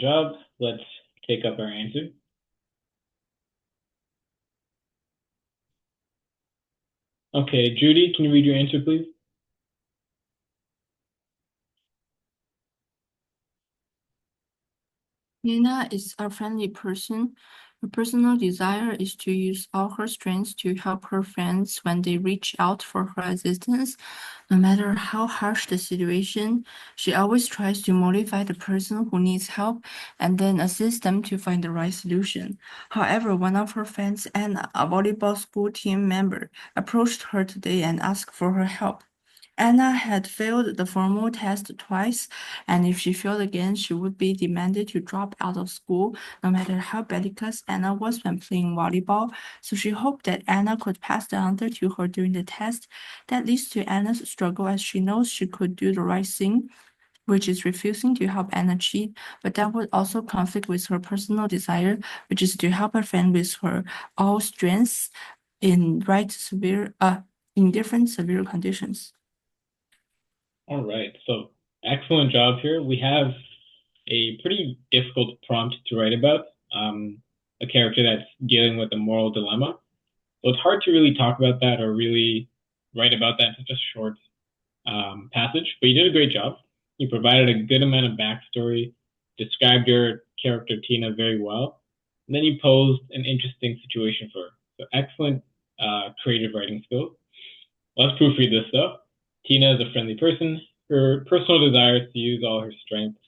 job. Let's take up our answer. Okay, Judy, can you read your answer, please? Nina is a friendly person. Her personal desire is to use all her strengths to help her friends when they reach out for her assistance. No matter how harsh the situation, she always tries to motivate the person who needs help and then assist them to find the right solution. However, one of her friends, Anna, a volleyball school team member, approached her today and asked for her help. Anna had failed the formal test twice, and if she failed again, she would be demanded to drop out of school, no matter how bellicose Anna was when playing volleyball. So she hoped that Anna could pass the answer to her during the test. That leads to Anna's struggle as she knows she could do the right thing, which is refusing to help Anna cheat, but that would also conflict with her personal desire, which is to help her friend with her all strengths in in different severe conditions. All right, so excellent job here. We have a pretty difficult prompt to write about, a character that's dealing with a moral dilemma. So it's hard to really talk about that or really write about that in such a short passage, but you did a great job. You provided a good amount of backstory, described your character Tina very well, and then you posed an interesting situation for her. So excellent creative writing skills. Let's proofread this though. Tina is a friendly person. Her personal desire is to use all her strengths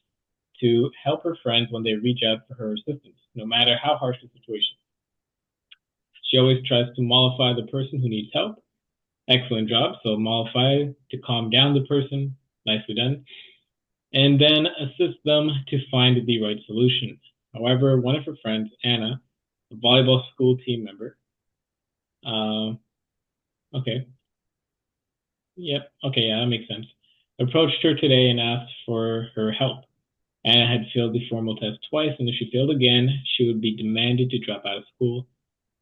to help her friends when they reach out for her assistance, no matter how harsh the situation. She always tries to mollify the person who needs help. Excellent job. So mollify to calm down the person. Nicely done. And then assist them to find the right solution. However, one of her friends, Anna, a volleyball school team member, okay, yep, okay, yeah, that makes sense, approached her today and asked for her help. Anna had failed the formal test twice, and if she failed again, she would be demanded to drop out of school,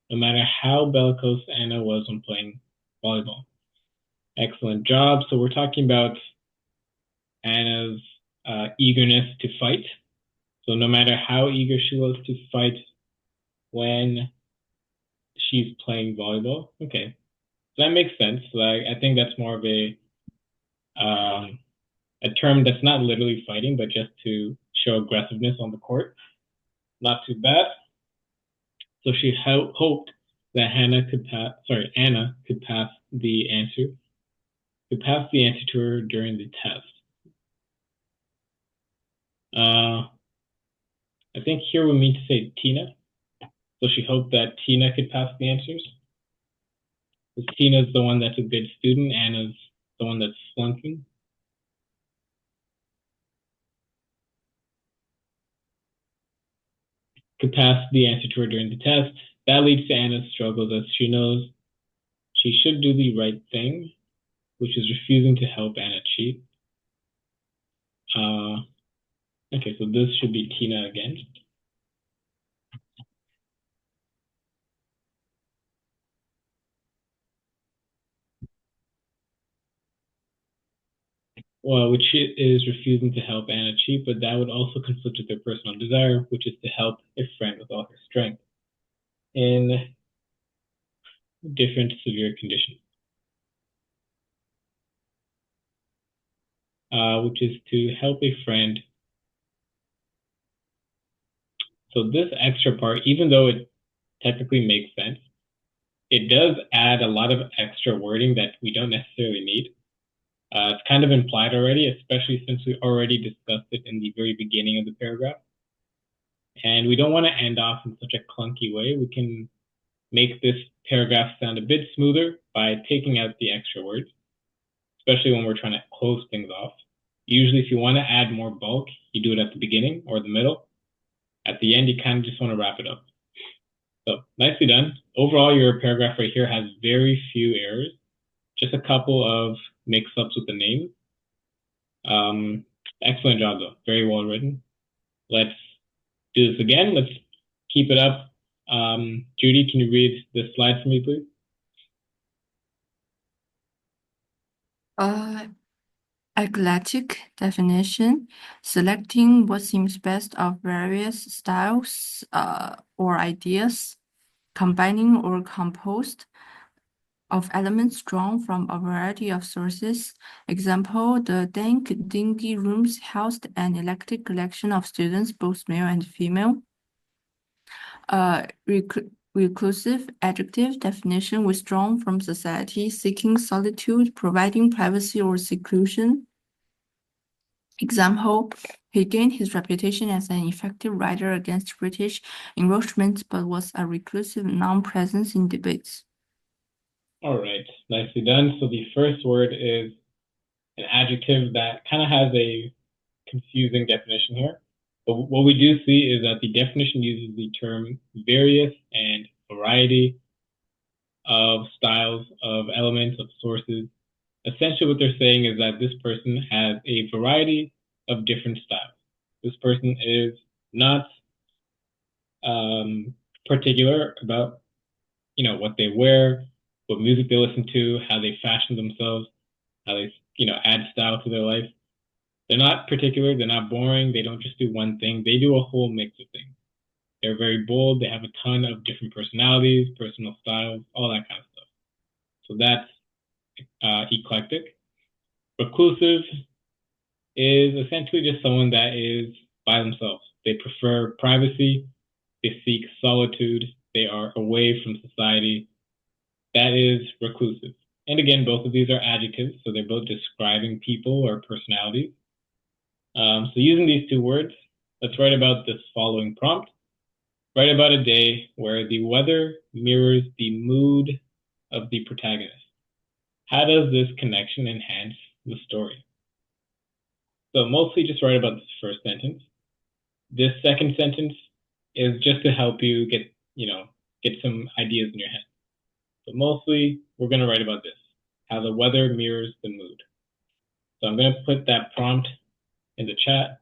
no matter how bellicose Anna was when playing volleyball. Excellent job. So we're talking about Anna's eagerness to fight. So no matter how eager she was to fight when she's playing volleyball, okay, so that makes sense. Like I think that's more of um, a term that's not literally fighting, but just to show aggressiveness on the court. Not too bad. So she hoped that Anna could pass the answer, to her during the test. I think here we mean to say Tina. So she hoped that Tina could pass the answers. Because Tina's the one that's a good student, Anna's the one that's flunking. Could pass the answer to her during the test. That leads to Anna's struggles as she knows she should do the right thing, which is refusing to help Anna cheat. Okay, so this should be Tina again. Well, which is refusing to help Anna cheat, but that would also conflict with their personal desire, which is to help a friend with all her strength in different severe conditions, which is to help a friend. So this extra part, even though it technically makes sense, it does add a lot of extra wording that we don't necessarily need. It's kind of implied already, especially since we already discussed it in the very beginning of the paragraph. And we don't want to end off in such a clunky way. We can make this paragraph sound a bit smoother by taking out the extra words, especially when we're trying to close things off. Usually, if you want to add more bulk, you do it at the beginning or the middle. At the end, you kind of just want to wrap it up. So nicely done. Overall, your paragraph right here has very few errors, just a couple of mix-ups with the name. Excellent job, though. Very well written. Let's do this again. Let's keep it up. Judy, can you read this slide for me, please? Uh, Eclectic definition, selecting what seems best of various styles or ideas, combining or composed of elements drawn from a variety of sources. Example, the Dank Dingy rooms housed an eclectic collection of students, both male and female. Reclusive adjective definition, withdrawn from society, seeking solitude, providing privacy or seclusion. Example, he gained his reputation as an effective writer against British encroachment, but was a reclusive non-presence in debates. All right, nicely done. So the first word is an adjective that kind of has a confusing definition here. But what we do see is that the definition uses the term various and variety of styles, of elements, of sources. Essentially, what they're saying is that this person has a variety of different styles. This person is not particular about, what they wear, what music they listen to, how they fashion themselves, how they, add style to their life. They're not particular. They're not boring. They don't just do one thing. They do a whole mix of things. They're very bold. They have a ton of different personalities, personal styles, all that kind of stuff. So that's eclectic. Reclusive is essentially just someone that is by themselves. They prefer privacy. They seek solitude. They are away from society. That is reclusive. And again, both of these are adjectives, so they're both describing people or personalities. So using these two words, let's write about this following prompt. Write about a day where the weather mirrors the mood of the protagonist. How does this connection enhance the story? So mostly just write about this first sentence. This second sentence is just to help you get some ideas in your head. But mostly we're going to write about this, how the weather mirrors the mood. So I'm going to put that prompt in the chat,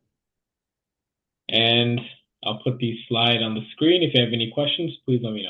and I'll put the slide on the screen. If you have any questions, please let me know.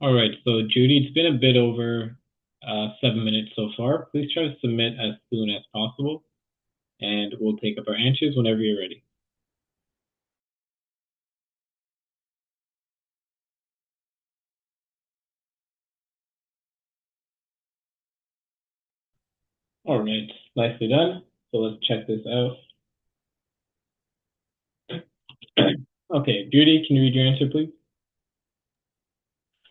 All right, so Judy, it's been a bit over 7 minutes so far. Please try to submit as soon as possible, and we'll take up our answers whenever you're ready. All right, nicely done. So let's check this out. Okay, Judy, can you read your answer, please?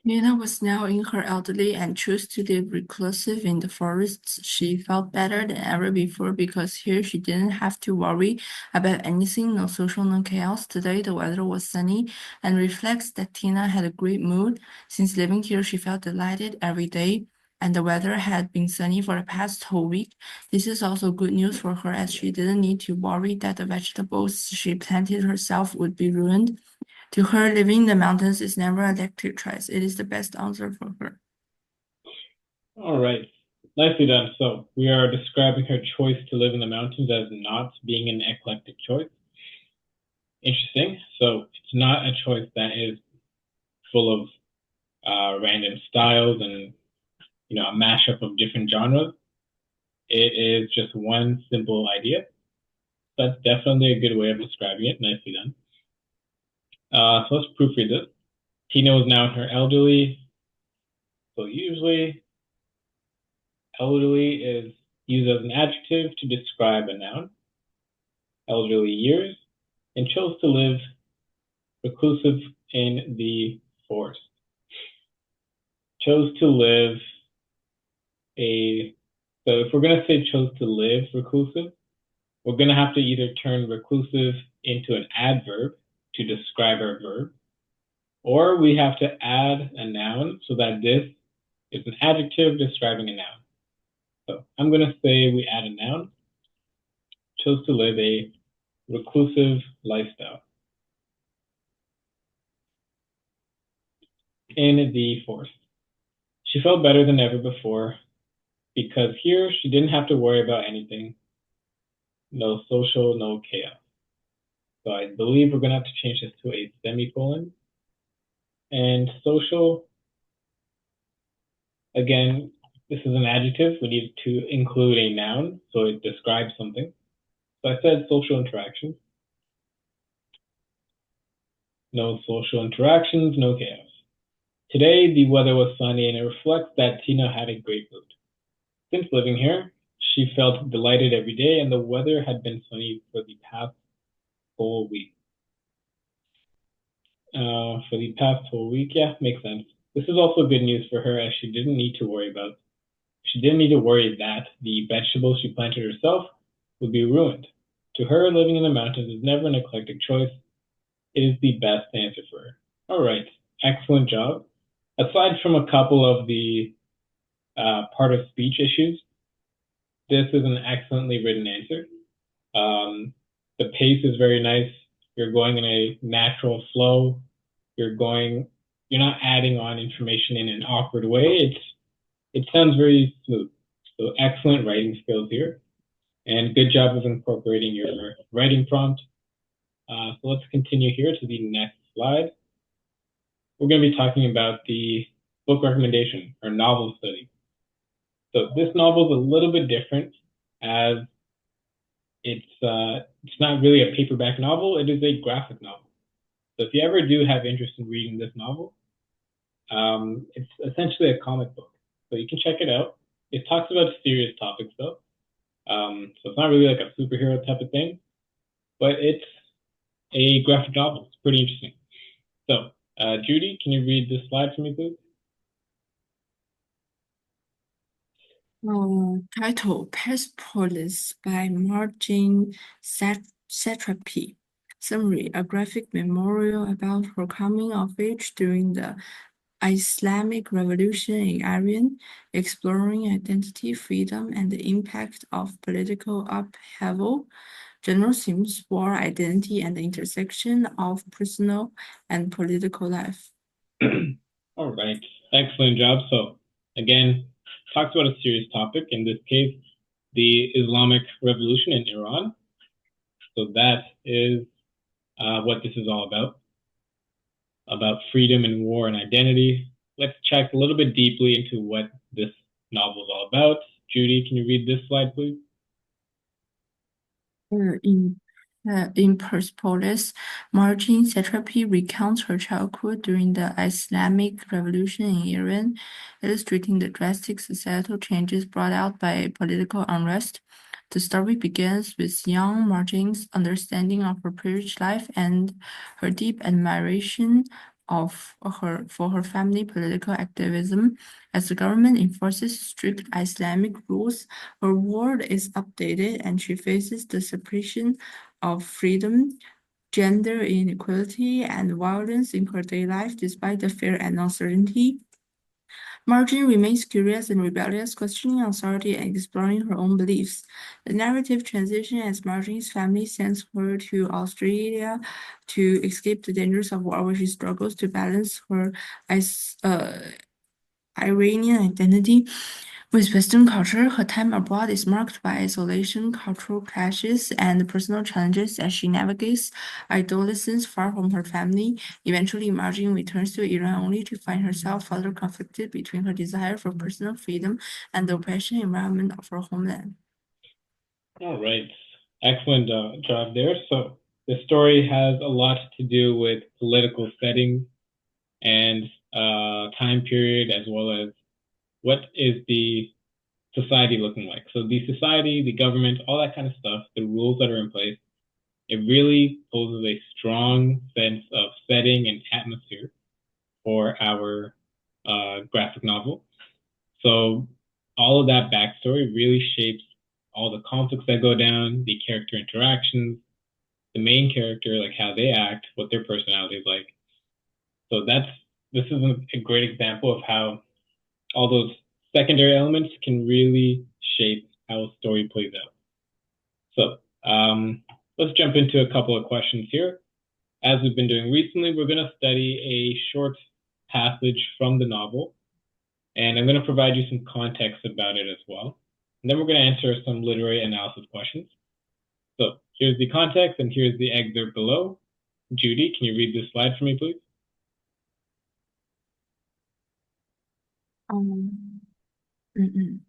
Nina was now in her elderly and chose to live reclusive in the forests. She felt better than ever before because here she didn't have to worry about anything, no social, no chaos. Today the weather was sunny and reflects that Tina had a great mood. Since living here, she felt delighted every day, and the weather had been sunny for the past whole week. This is also good news for her as she didn't need to worry that the vegetables she planted herself would be ruined. To her, living in the mountains is never a electric choice. It is the best answer for her. All right, nicely done. So we are describing her choice to live in the mountains as not being an eclectic choice. Interesting. So it's not a choice that is full of random styles and a mashup of different genres. It is just one simple idea. That's definitely a good way of describing it. Nicely done. So let's proofread this. Tina is now in her elderly. So usually, elderly is used as an adjective to describe a noun. Elderly years, and chose to live reclusive in the forest. Chose to live a. So if we're going to say chose to live reclusive, we're going to have to either turn reclusive into an adverb to describe our verb, or we have to add a noun so that this is an adjective describing a noun. So I'm going to say we add a noun, chose to live a reclusive lifestyle in the forest. She felt better than ever before because here she didn't have to worry about anything. No social, no chaos. So I believe we're going to have to change this to a semicolon. And social, again, this is an adjective. We need to include a noun so it describes something. So I said social interactions. No social interactions, no chaos. Today, the weather was sunny and it reflects that Tina had a great mood. Since living here, she felt delighted every day and the weather had been sunny for the past whole week. Yeah, makes sense. This is also good news for her as she didn't need to worry that the vegetables she planted herself would be ruined. To her, living in the mountains is never an eclectic choice. It is the best answer for her. All right, excellent job. Aside from a couple of the part of speech issues, this is an excellently written answer. The pace is very nice. You're going in a natural flow. You're not adding on information in an awkward way. It sounds very smooth. So excellent writing skills here, and good job of incorporating your writing prompt. So let's continue here to the next slide. We're going to be talking about the book recommendation or novel study. So this novel is a little bit different as it's not really a paperback novel. It is a graphic novel. So if you ever do have interest in reading this novel, it's essentially a comic book. So you can check it out. It talks about serious topics though. So it's not really like a superhero type of thing, but it's a graphic novel. It's pretty interesting. So, Judy, can you read this slide for me, please? Title Persepolis by Marjane Satrapi. Summary: A graphic memorial about her coming of age during the Islamic Revolution in Iran, exploring identity, freedom, and the impact of political upheaval. General themes: war, identity, and the intersection of personal and political life. All right, excellent job. So, again, talks about a serious topic, in this case, the Islamic Revolution in Iran. So that is what this is all about freedom and war and identity. let's check a little bit deeply into what this novel is all about. Judy, can you read this slide, please? Uh, In in Persepolis, Margin Satrapi recounts her childhood during the Islamic Revolution in Iran, illustrating the drastic societal changes brought out by political unrest. The story begins with young Margin's understanding of her privileged life and her deep admiration for her family political activism. As the government enforces strict Islamic rules, her world is updated and she faces the suppression of freedom, gender inequality, and violence in her daily life despite the fear and uncertainty. Marjorie remains curious and rebellious, questioning authority and exploring her own beliefs. The narrative transitions as Marjorie's family sends her to Australia to escape the dangers of war, where she struggles to balance her Iranian identity with Western culture. Her time abroad is marked by isolation, cultural clashes, and personal challenges as she navigates adolescence far from her family. Eventually, Marjin returns to Iran only to find herself further conflicted between her desire for personal freedom and the oppression environment of her homeland. All right. Excellent job there. So the story has a lot to do with political setting and time period, as well as what is the society looking like. So the society, the government, all that kind of stuff, the rules that are in place, it really poses a strong sense of setting and atmosphere for our graphic novel. So all of that backstory really shapes all the conflicts that go down, the character interactions, the main character, like how they act, what their personality is like. So this is a great example of how all those secondary elements can really shape how a story plays out. So let's jump into a couple of questions here. As we've been doing recently, we're going to study a short passage from the novel, and I'm going to provide you some context about it as well. And then we're going to answer some literary analysis questions. So here's the context, and here's the excerpt below. Judy, can you read this slide for me, please? Um, mm, mm.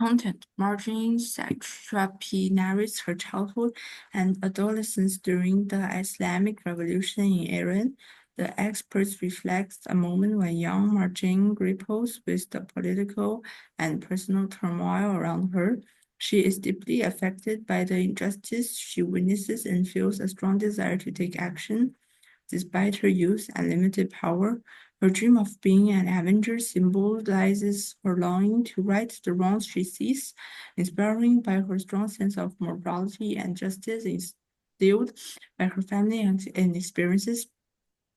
Content: Marjane Satrapi narrates her childhood and adolescence during the Islamic Revolution in Iran. The excerpt reflects a moment when young Marjane grapples with the political and personal turmoil around her. She is deeply affected by the injustice she witnesses and feels a strong desire to take action. Despite her youth and limited power, her dream of being an Avenger symbolizes her longing to right the wrongs she sees, inspiring by her strong sense of morality and justice instilled by her family and experiences.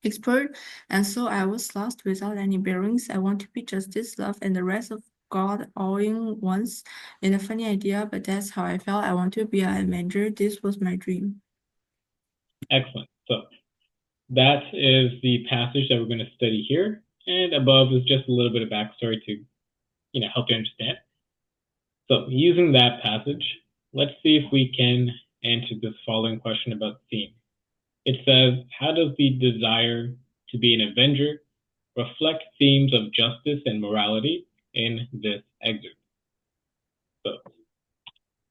Expert, and so I was lost without any bearings. I want to be justice, love, and the rest of God all in once. In a funny idea, but that's how I felt. I want to be an Avenger. This was my dream. Excellent. So that is the passage that we're going to study here. And above is just a little bit of backstory to, help you understand. So using that passage, let's see if we can answer this following question about the theme. It says, how does the desire to be an Avenger reflect themes of justice and morality in this excerpt? So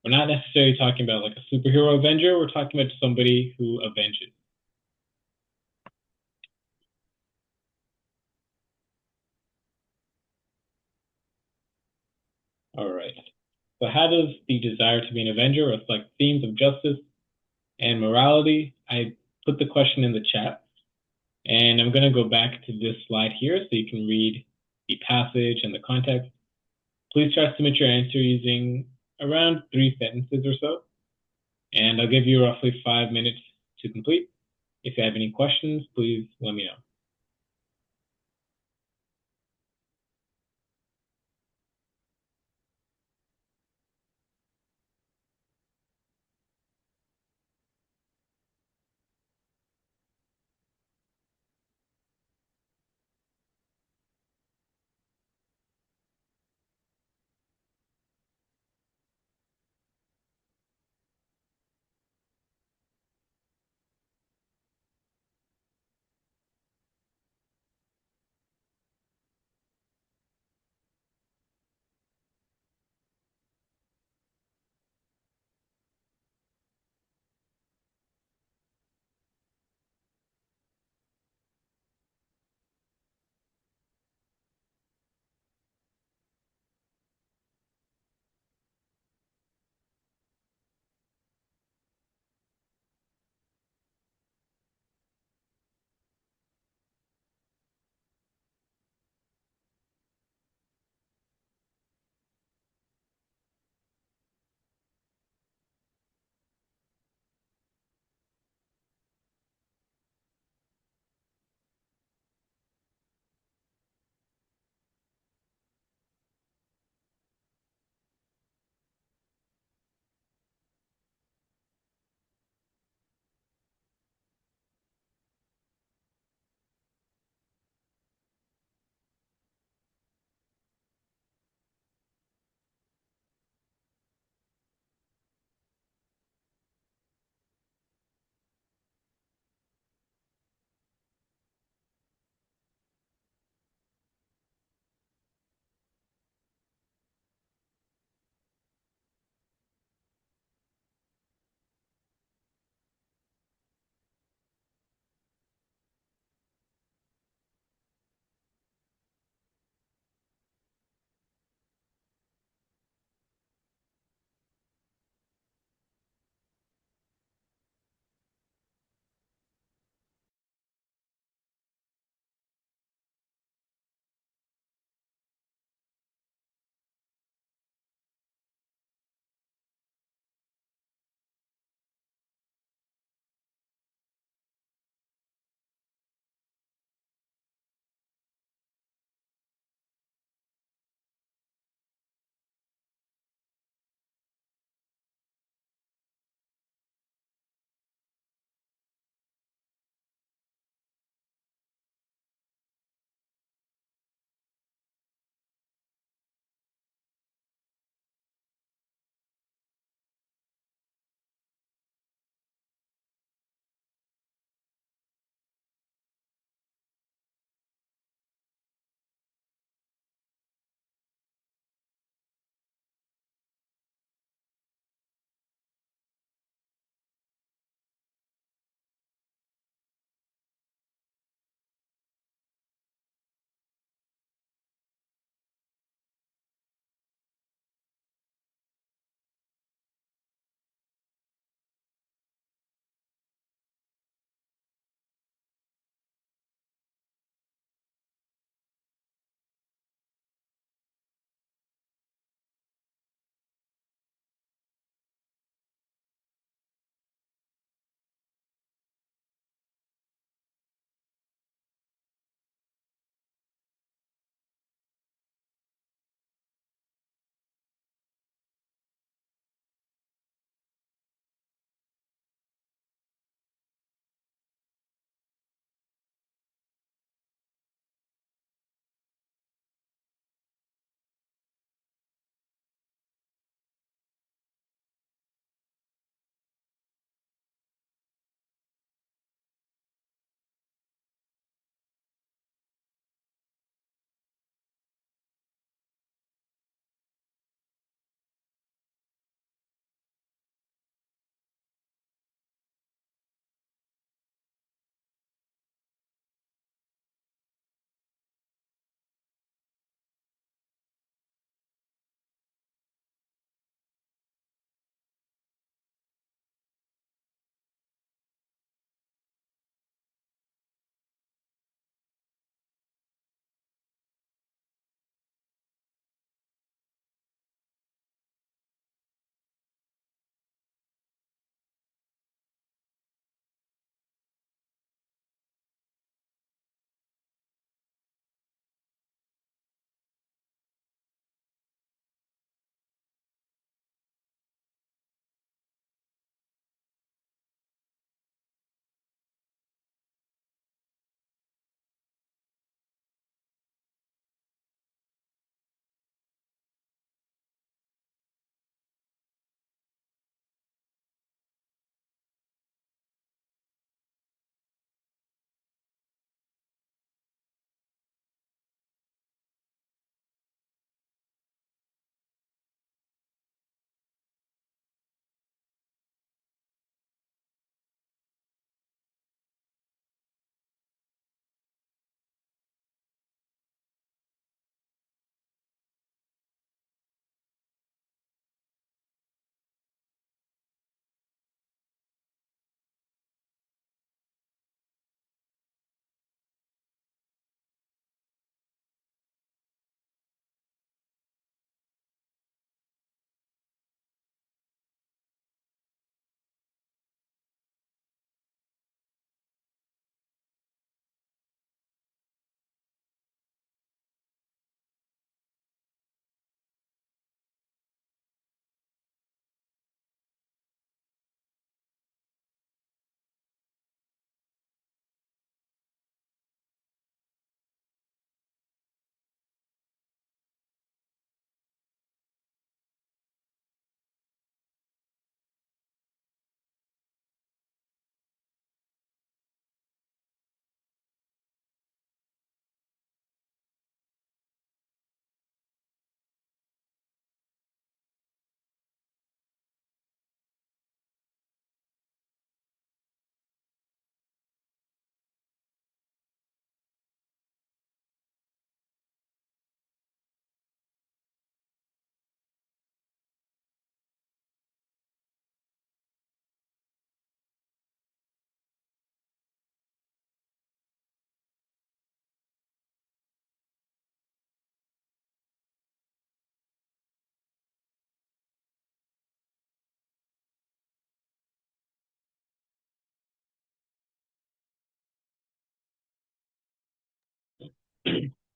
we're not necessarily talking about like a superhero Avenger, we're talking about somebody who avenges. All right. So how does the desire to be an Avenger reflect themes of justice and morality? I put the question in the chat, and I'm going to go back to this slide here so you can read the passage and the context. Please try to submit your answer using around 3 sentences or so, and I'll give you roughly 5 minutes to complete. If you have any questions, please let me know.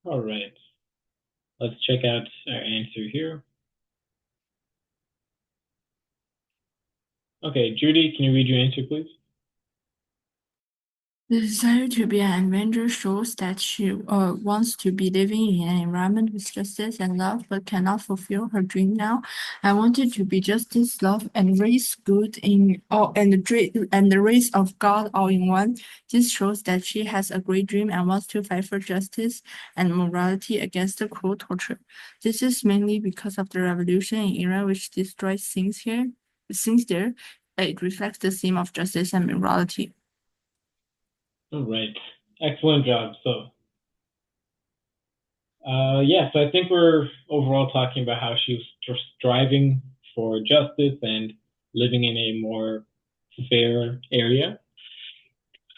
All right. Let's check out our answer here. Okay, Judy, can you read your answer, please? The desire to be an Avenger shows that she wants to be living in an environment with justice and love, but cannot fulfill her dream now. I wanted to be justice, love, and raise good in all, and the race of God all in one. This shows that she has a great dream and wants to fight for justice and morality against the cruel torture. This is mainly because of the revolution in Iran, which destroys things here. Things there, it reflects the theme of justice and morality. All right. Excellent job. Yeah, so I think we're overall talking about how she was striving for justice and living in a more fair area,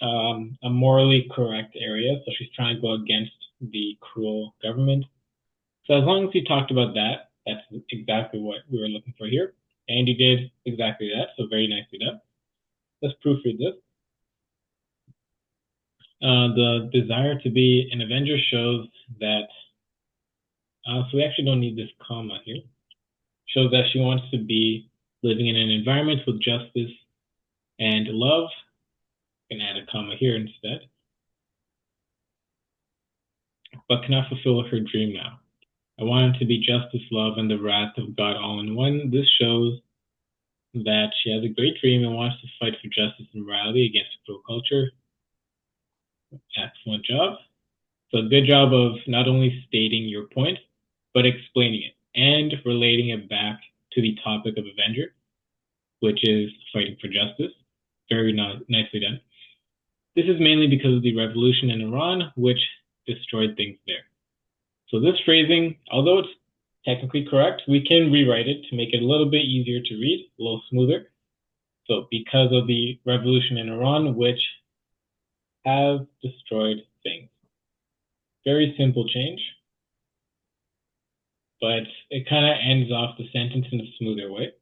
a morally correct area. So she's trying to go against the cruel government. So as long as you talked about that, that's exactly what we were looking for here. And you did exactly that, so very nicely done. Let's proofread this. The desire to be an Avenger shows that, so we actually don't need this comma here. Shows that she wants to be living in an environment with justice and love. I'm gonna add a comma here instead. But cannot fulfill her dream now. I want it to be justice, love, and the wrath of God all in one. This shows that she has a great dream and wants to fight for justice and morality against cruel culture. Excellent job. So good job of not only stating your point, but explaining it and relating it back to the topic of Avenger, which is fighting for justice. Very nicely done. This is mainly because of the revolution in Iran, which destroyed things there. So this phrasing, although it's technically correct, we can rewrite it to make it a little bit easier to read, a little smoother. So because of the revolution in Iran, which have destroyed things. Very simple change, but it kind of ends off the sentence in a smoother way.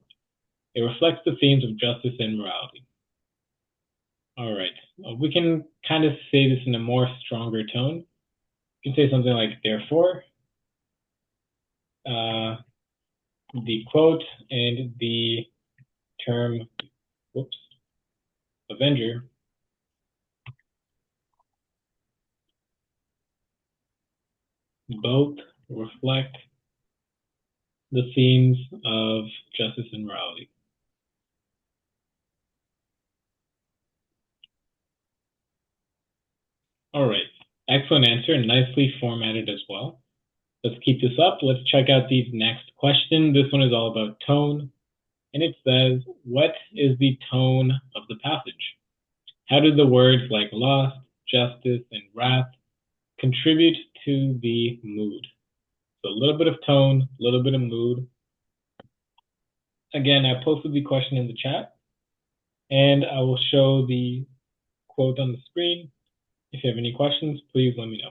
It reflects the themes of justice and morality. All right, we can kind of say this in a more stronger tone. You can say something like, therefore, the quote and the term, whoops, Avenger both reflect the themes of justice and morality. All right, excellent answer, nicely formatted as well. Let's keep this up. Let's check out the next question. This one is all about tone. And it says, what is the tone of the passage? How did the words like lost, justice, and wrath contribute to the mood? So a little bit of tone, a little bit of mood. Again, I posted the question in the chat, and I will show the quote on the screen. If you have any questions, please let me know.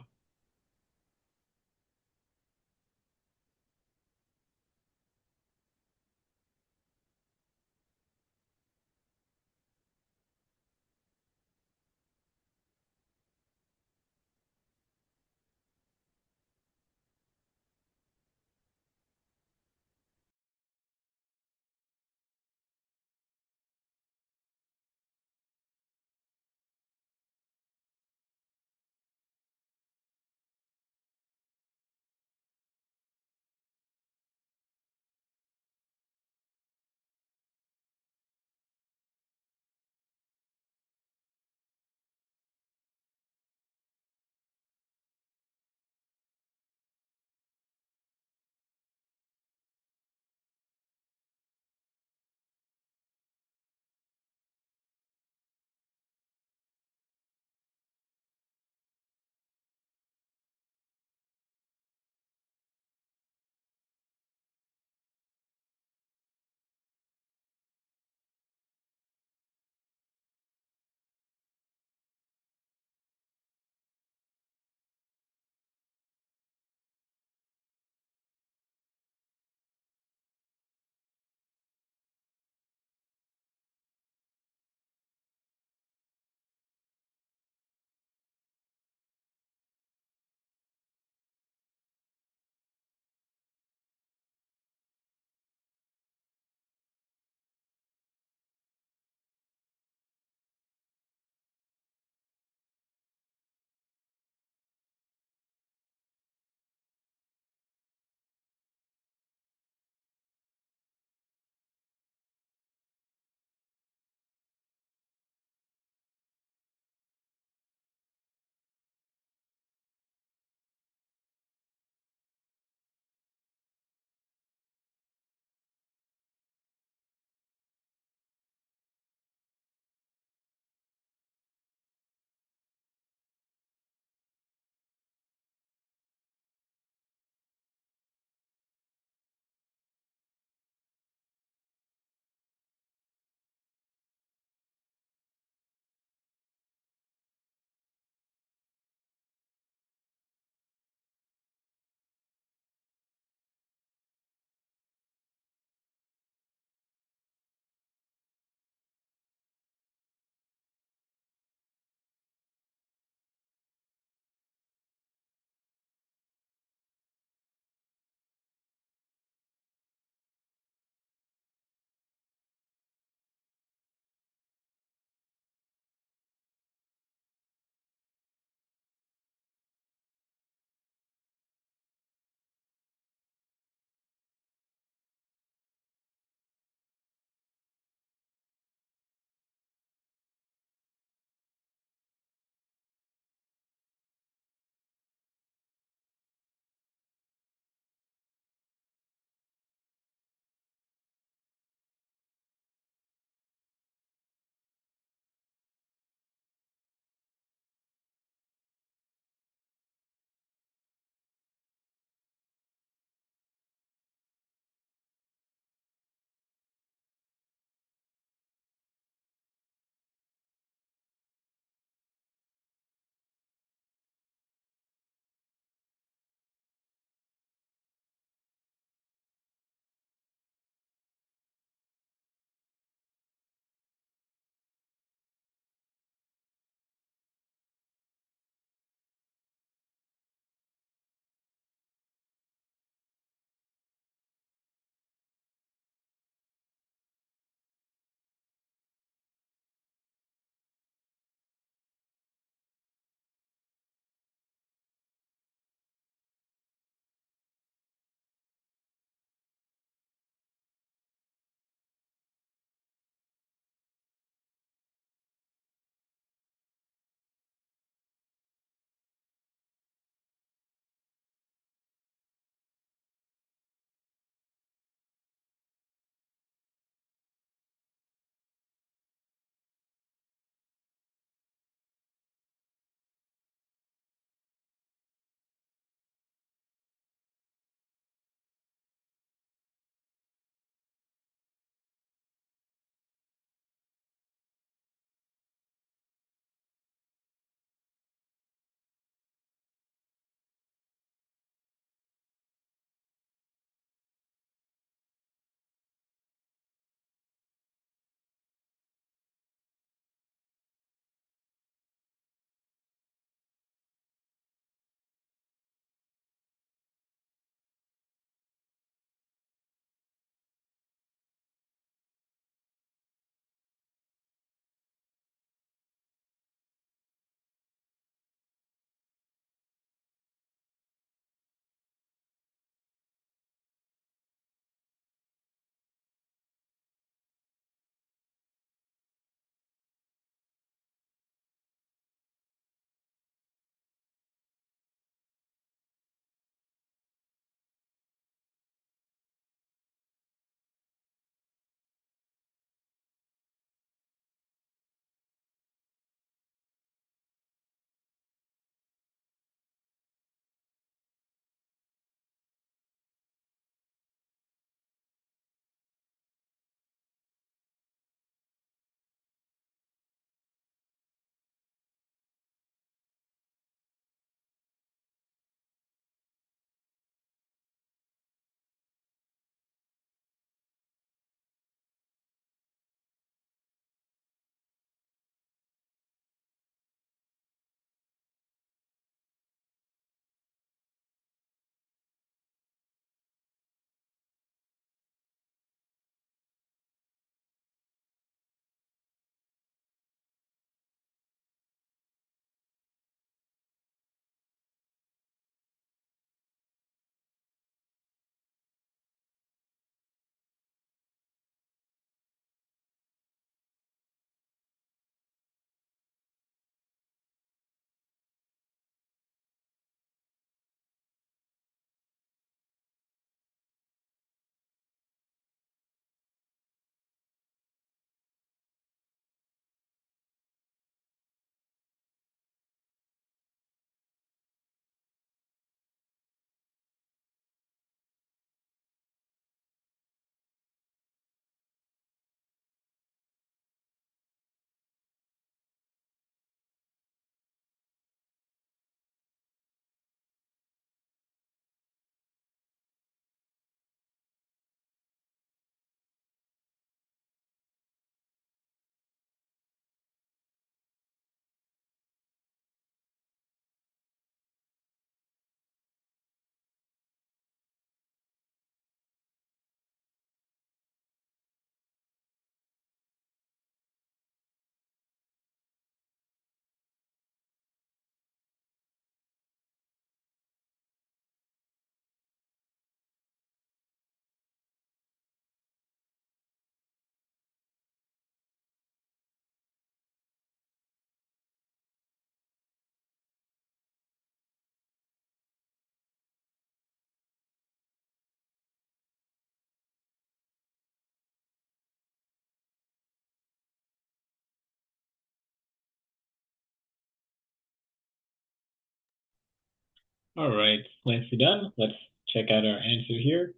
All right, nicely done. Let's check out our answer here.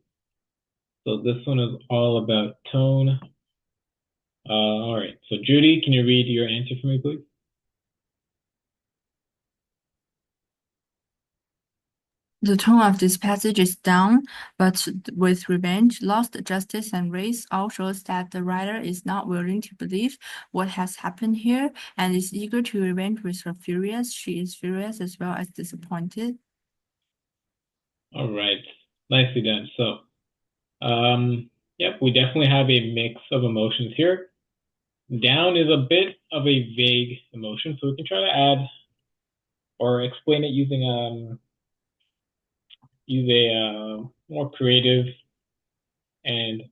So this one is all about tone. All right, so Judy, can you read your answer for me, please? The tone of this passage is down, but with revenge, lost justice, and race all shows that the writer is not willing to believe what has happened here and is eager to revenge with her furious. She is furious as well as disappointed. All right, nicely done. So, yep, we definitely have a mix of emotions here. Down is a bit of a vague emotion, so we can try to add or explain it using use a more creative and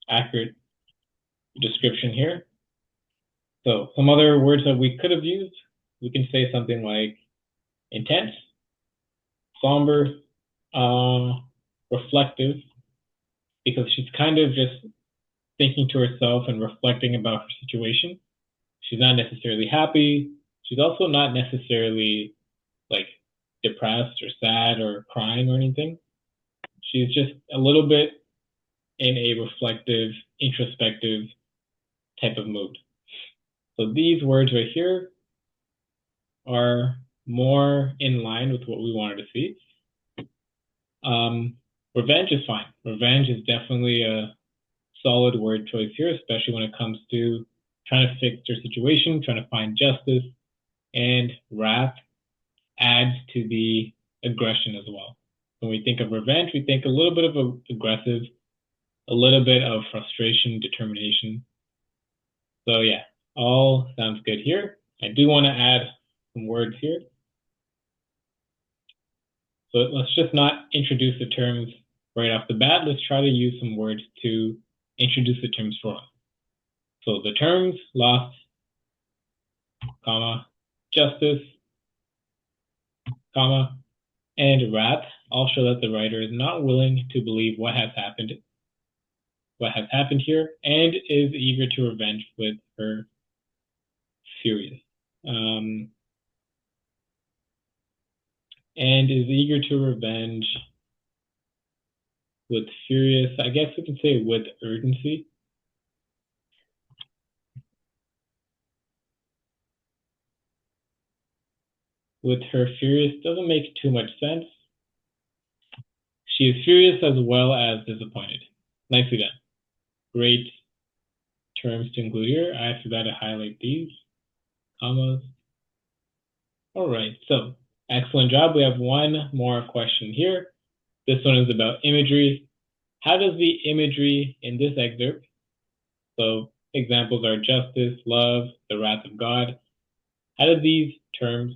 accurate description here. So some other words that we could have used, we can say something like intense, somber, reflective, because she's kind of just thinking to herself and reflecting about her situation. She's not necessarily happy. She's also not necessarily like depressed or sad or crying or anything. She's just a little bit in a reflective, introspective type of mood. So these words right here are more in line with what we wanted to see. Revenge is fine. Revenge is definitely a solid word choice here, especially when it comes to trying to fix your situation, trying to find justice, and wrath adds to the aggression as well. When we think of revenge, we think a little bit of aggressive, a little bit of frustration, determination. So yeah, all sounds good here. I do want to add some words here. So let's just not introduce the terms right off the bat. Let's try to use some words to introduce the terms for us. So the terms lost, comma, justice, comma, and wrath all show that the writer is not willing to believe what has happened here, and is eager to revenge with her furious. And is eager to revenge with furious, I guess we can say with urgency. With her furious doesn't make too much sense. She is furious as well as disappointed. Nicely done. Great terms to include here. I forgot to highlight these commas. All right, so excellent job. We have one more question here. This one is about imagery. How does the imagery in this excerpt, so examples are justice, love, the wrath of God, how do these terms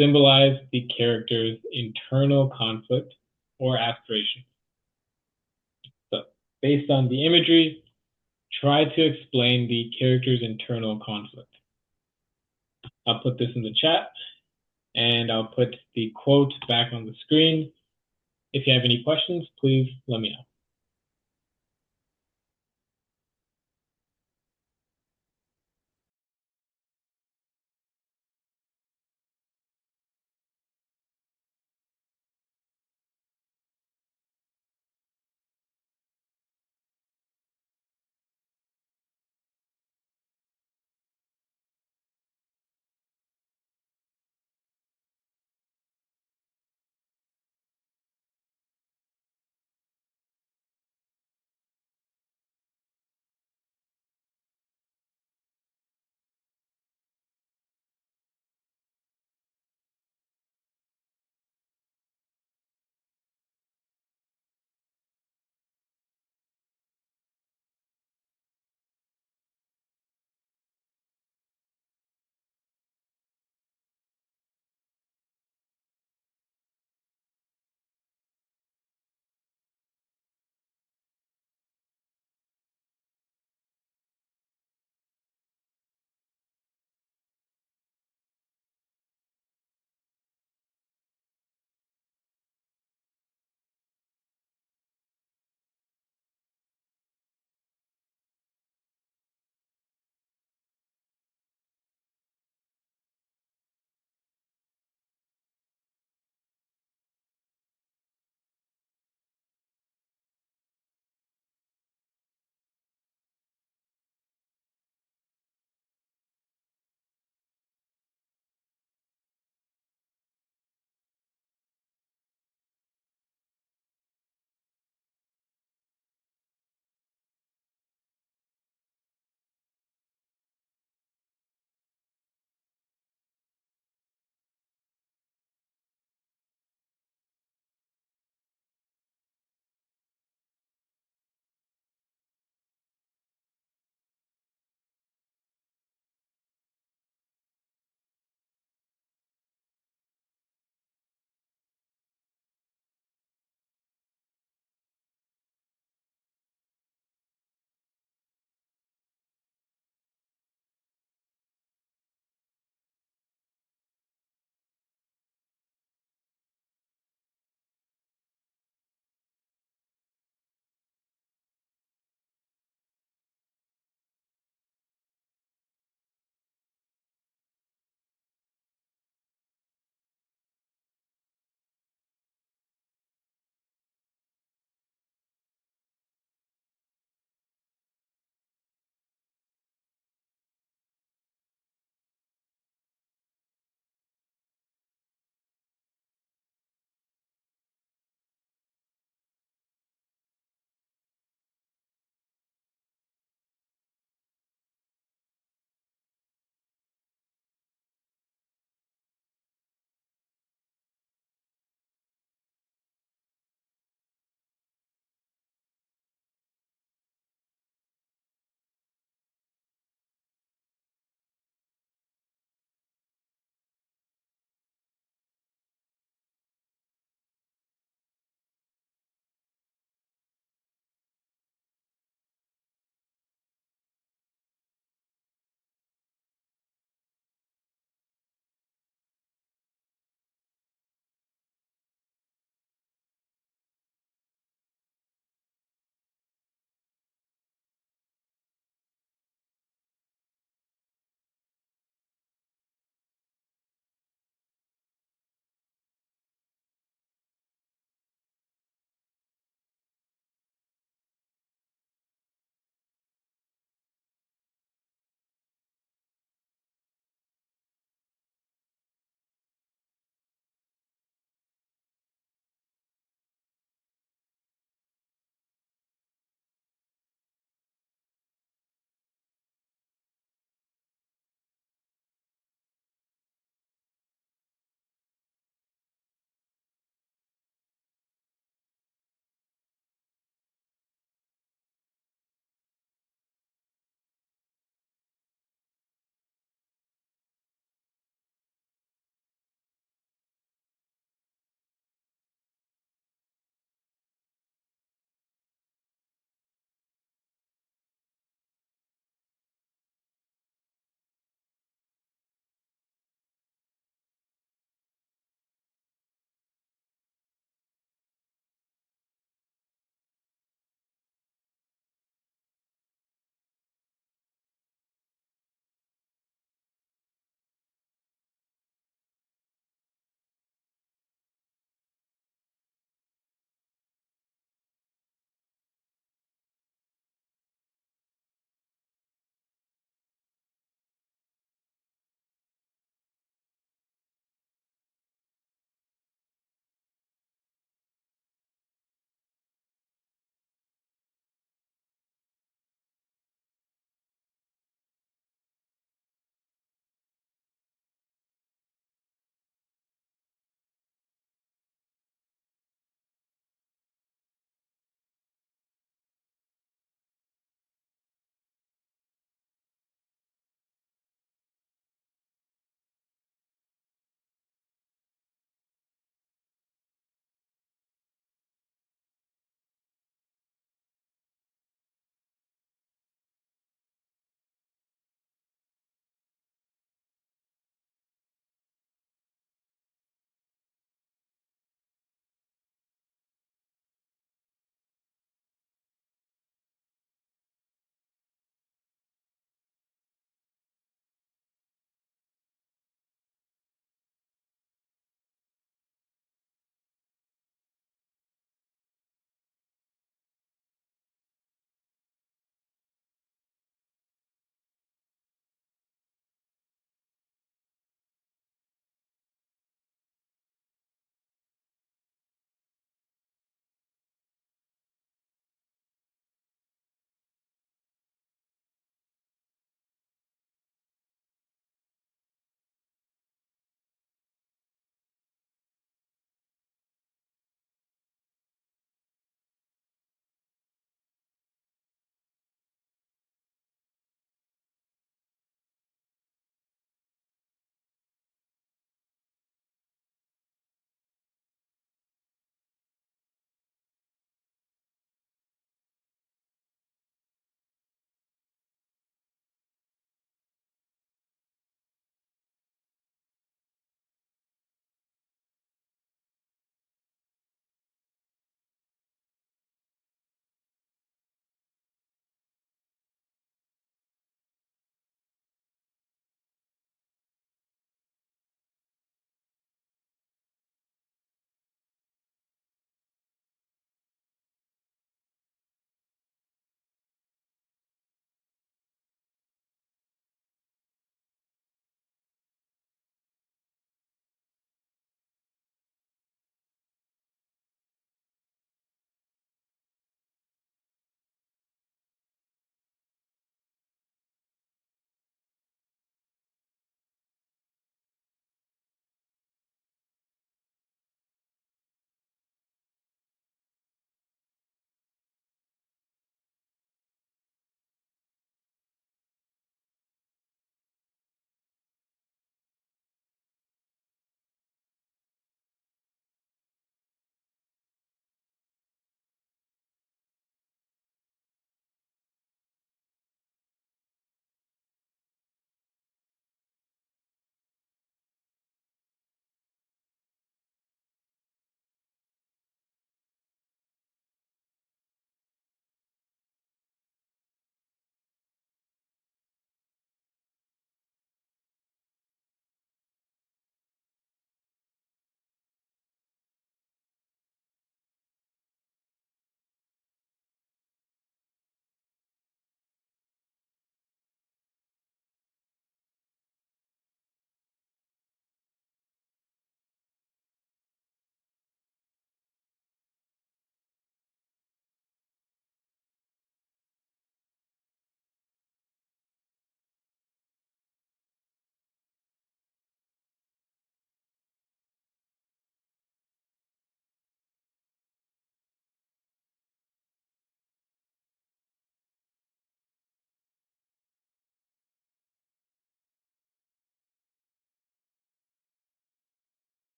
symbolize the character's internal conflict or aspiration? So, based on the imagery, try to explain the character's internal conflict. I'll put this in the chat and I'll put the quote back on the screen. If you have any questions, please let me know.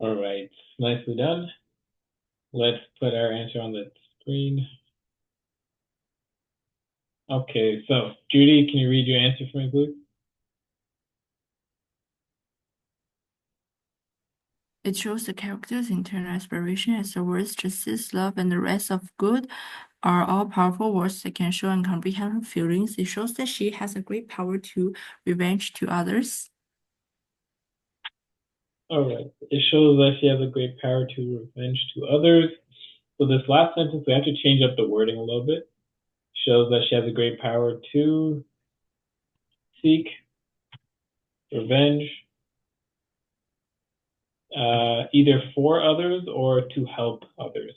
All right, nicely done. Let's put our answer on the screen. Okay, so Judy, can you read your answer for me, please? It shows the character's internal aspiration as the words justice, love, and the rest of good are all powerful words that can show and comprehend her feelings. It shows that she has a great power to revenge to others. All right, it shows that she has a great power to revenge to others. So this last sentence, we have to change up the wording a little bit. Shows that she has a great power to seek revenge, either for others or to help others.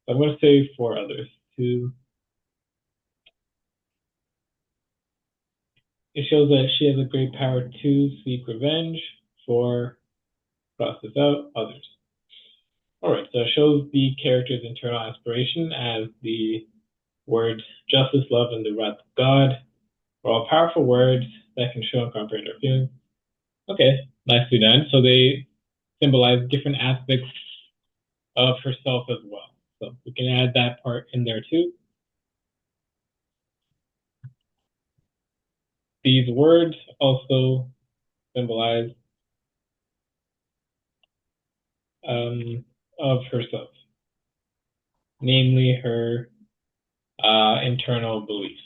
I'm going to say for others. It shows that she has a great power to seek revenge for, cross this out, others. All right, so it shows the character's internal aspiration as the words justice, love, and the wrath of God are all powerful words that can show and comprehend our feelings. Okay, nicely done. So they symbolize different aspects of herself as well. So we can add that part in there too. These words also symbolize of herself, namely her internal beliefs.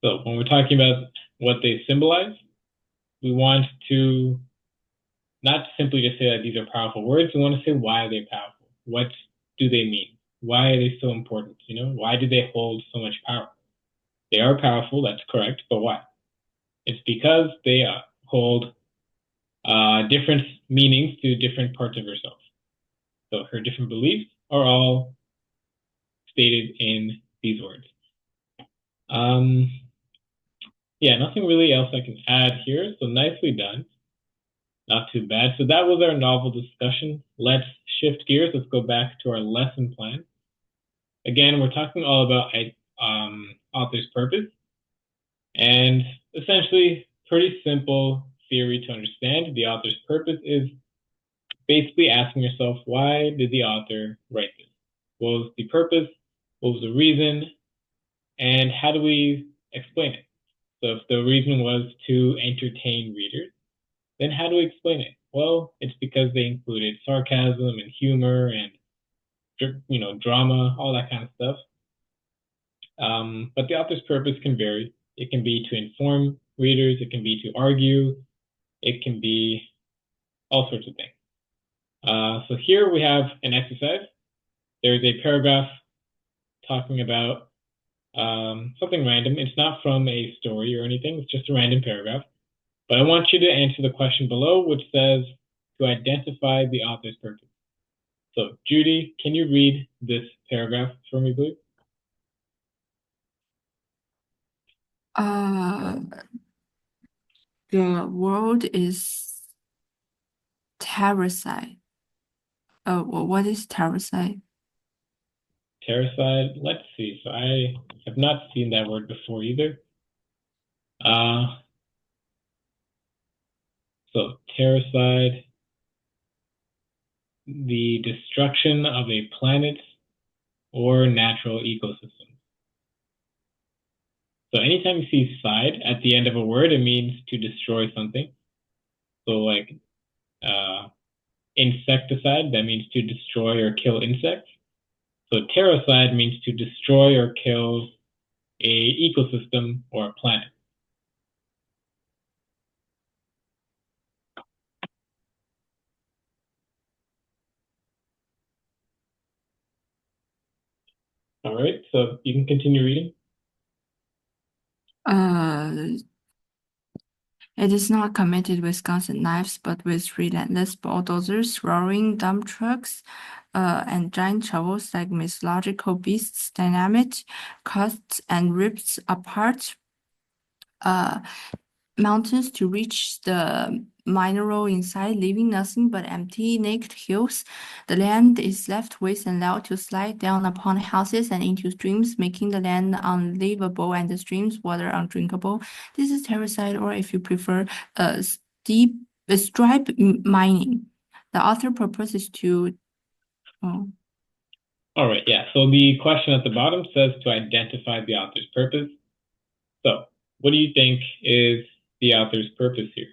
So when we're talking about what they symbolize, we want to not simply just say that these are powerful words. We want to say why are they powerful? What do they mean? Why are they so important? Why do they hold so much power? They are powerful, that's correct, but why? It's because they hold different meanings to different parts of herself. So her different beliefs are all stated in these words. Yeah, nothing really else I can add here. So nicely done. Not too bad. So that was our novel discussion. Let's shift gears. Let's go back to our lesson plan. Again, we're talking all about author's purpose. And essentially, pretty simple theory to understand. The author's purpose is basically asking yourself, why did the author write this? What was the purpose? What was the reason? And how do we explain it? So if the reason was to entertain readers, then how do we explain it? Well, it's because they included sarcasm and humor and drama, all that kind of stuff. But the author's purpose can vary. It can be to inform readers. It can be to argue. It can be all sorts of things. So here we have an exercise. There's a paragraph talking about something random. It's not from a story or anything. It's just a random paragraph. But I want you to answer the question below, which says to identify the author's purpose. So, Judy, can you read this paragraph for me, please? The world is terracide. What is terracide? Terracide. Let's see. So I have not seen that word before either. So terracide, the destruction of a planet or natural ecosystem. So anytime you see side at the end of a word, it means to destroy something. So like insecticide, that means to destroy or kill insects. So terracide means to destroy or kill a ecosystem or a planet. All right, so you can continue reading. It is not committed with guns and knives, but with relentless bulldozers, roaring dump trucks, and giant shovels like mythological beasts, dynamite cuts and rips apart mountains to reach the mineral inside, leaving nothing but empty, naked hills. The land is left waste and allowed to slide down upon houses and into streams, making the land unlivable and the streams' water undrinkable. This is terracide, or if you prefer, stripe mining. The author purpose is to All right, yeah. So the question at the bottom says to identify the author's purpose. So what do you think is the author's purpose here?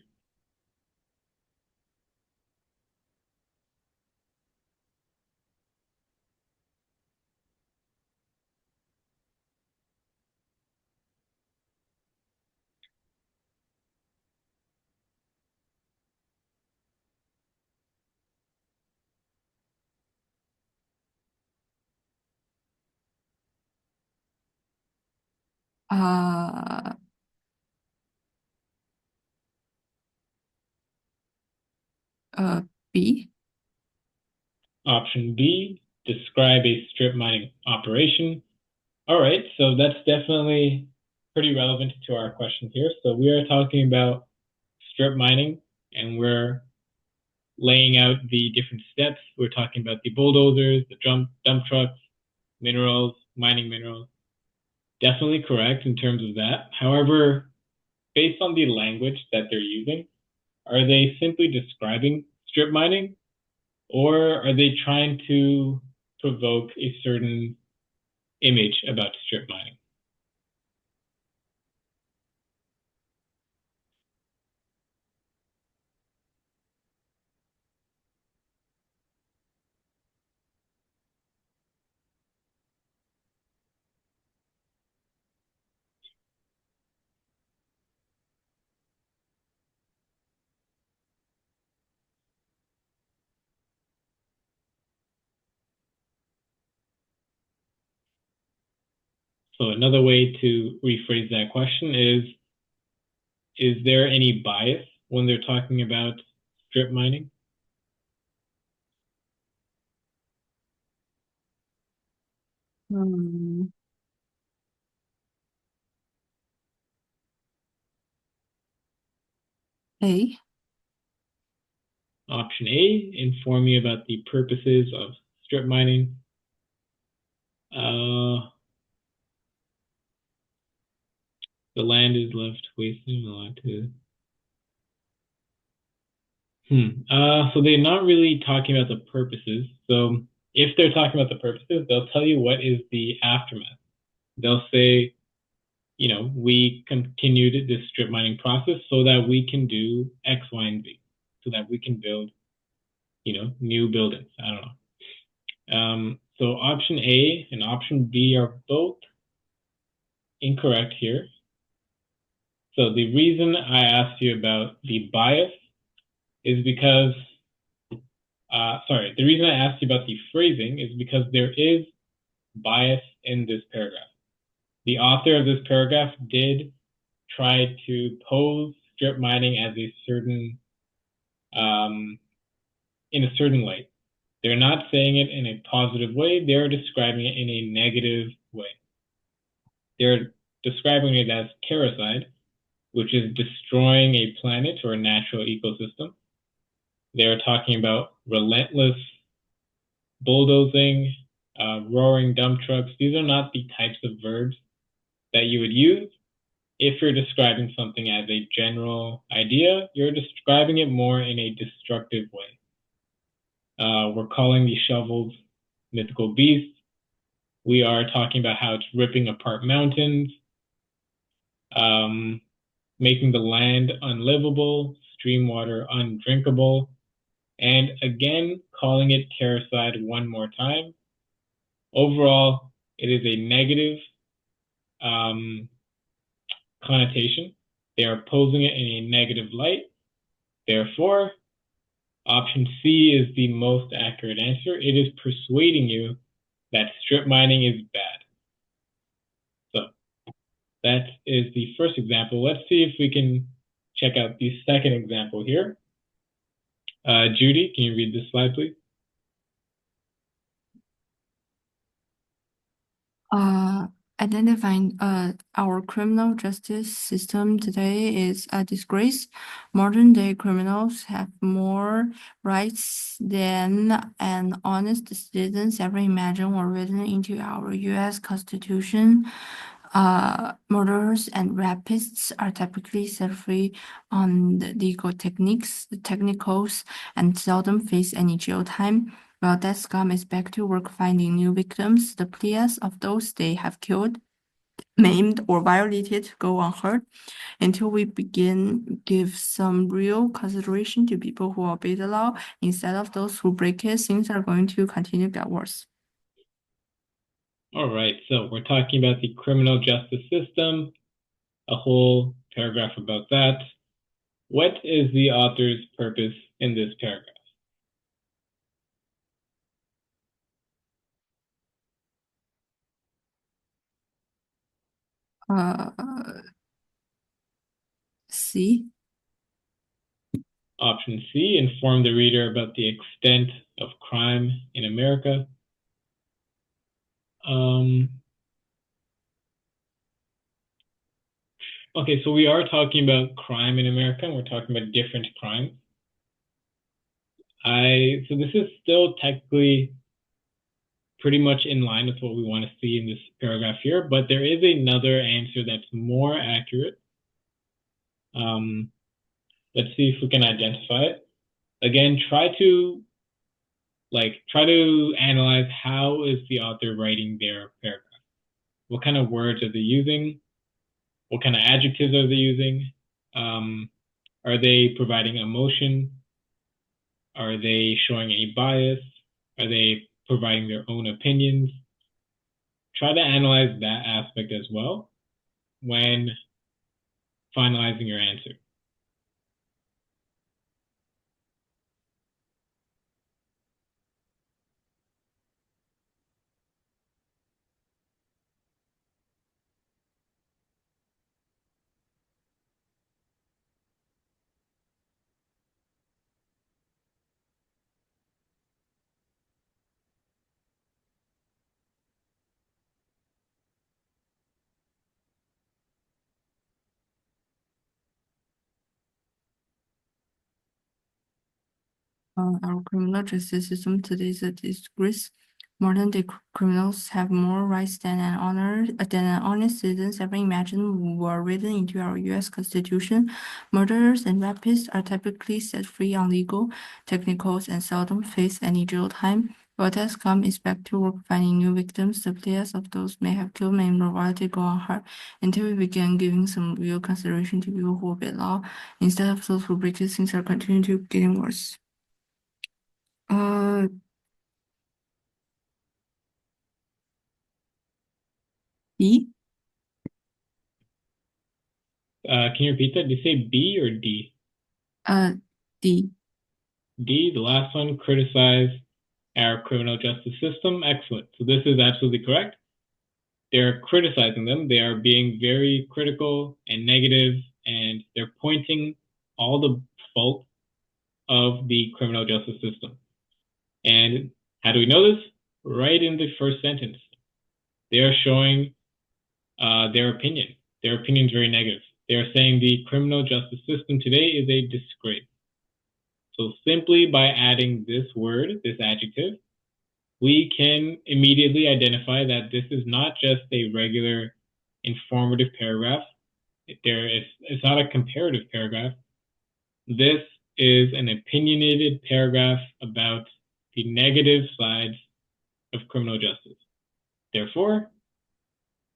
uh B. Option B, describe a strip mining operation. All right, so that's definitely pretty relevant to our question here. So we are talking about strip mining, and we're laying out the different steps. We're talking about the bulldozers, the dump trucks, minerals, mining minerals. Definitely correct in terms of that. However, based on the language that they're using, are they simply describing strip mining, or are they trying to provoke a certain image about strip mining? So another way to rephrase that question is there any bias when they're talking about strip mining? Hmm. A. Option A, inform you about the purposes of strip mining. The land is left wasting a lot to. So they're not really talking about the purposes. So if they're talking about the purposes, they'll tell you what is the aftermath. They'll say, we continued this strip mining process so that we can do X, Y, and Z, so that we can build, new buildings. I don't know. So option A and option B are both incorrect here. So the reason I asked you about the bias is because, the reason I asked you about the phrasing is because there is bias in this paragraph. The author of this paragraph did try to pose strip mining as a certain, in a certain light. They're not saying it in a positive way. They're describing it in a negative way. They're describing it as terracide, which is destroying a planet or a natural ecosystem. They're talking about relentless bulldozing, roaring dump trucks. These are not the types of verbs that you would use if you're describing something as a general idea. You're describing it more in a destructive way. We're calling these shovels mythical beasts. We are talking about how it's ripping apart mountains, making the land unlivable, stream water undrinkable, and again, calling it terracide one more time. Overall, it is a negative connotation. They are posing it in a negative light. Therefore, option C is the most accurate answer. It is persuading you that strip mining is bad. So that is the first example. Let's see if we can check out the second example here. Judy, can you read this slide, please? Identifying our criminal justice system today is a disgrace. Modern day criminals have more rights than an honest citizens ever imagined were written into our U.S. Constitution. Murderers and rapists are typically set free on the legal technicals, and seldom face any jail time. While that scum is back to work finding new victims, the pleas of those they have killed, maimed, or violated go unheard until we begin give some real consideration to people who obey the law instead of those who break it. Things are going to continue to get worse. All right, so we're talking about the criminal justice system, a whole paragraph about that. What is the author's purpose in this paragraph? Uh, C. Option C, inform the reader about the extent of crime in America. Okay, so we are talking about crime in America, and we're talking about different crimes. So this is still technically pretty much in line with what we want to see in this paragraph here, but there is another answer that's more accurate. Let's see if we can identify it. Again, try to analyze how is the author writing their paragraph. What kind of words are they using? What kind of adjectives are they using? Are they providing emotion? Are they showing any bias? Are they providing their own opinions? Try to analyze that aspect as well when finalizing your answer. Our criminal justice system today is a disgrace. Modern day criminals have more rights than an honest citizens ever imagined were written into our U.S. Constitution. Murderers and rapists are typically set free on legal technicals and seldom face any jail time. While that scum is back to work finding new victims, the players of those may have killed, maimed, or violated go unheard until we begin giving some real consideration to people who obey law instead of those who break it. Things are continuing to getting worse. B. Can you repeat that? Did you say B or D? D. D, the last one, criticize our criminal justice system. Excellent. So this is absolutely correct. They're criticizing them. They are being very critical and negative, and they're pointing all the fault of the criminal justice system. And how do we know this? Right in the first sentence. They are showing their opinion. Their opinion is very negative. They are saying the criminal justice system today is a disgrace. So simply by adding this word, this adjective, we can immediately identify that this is not just a regular informative paragraph. It's not a comparative paragraph. This is an opinionated paragraph about the negative sides of criminal justice. Therefore,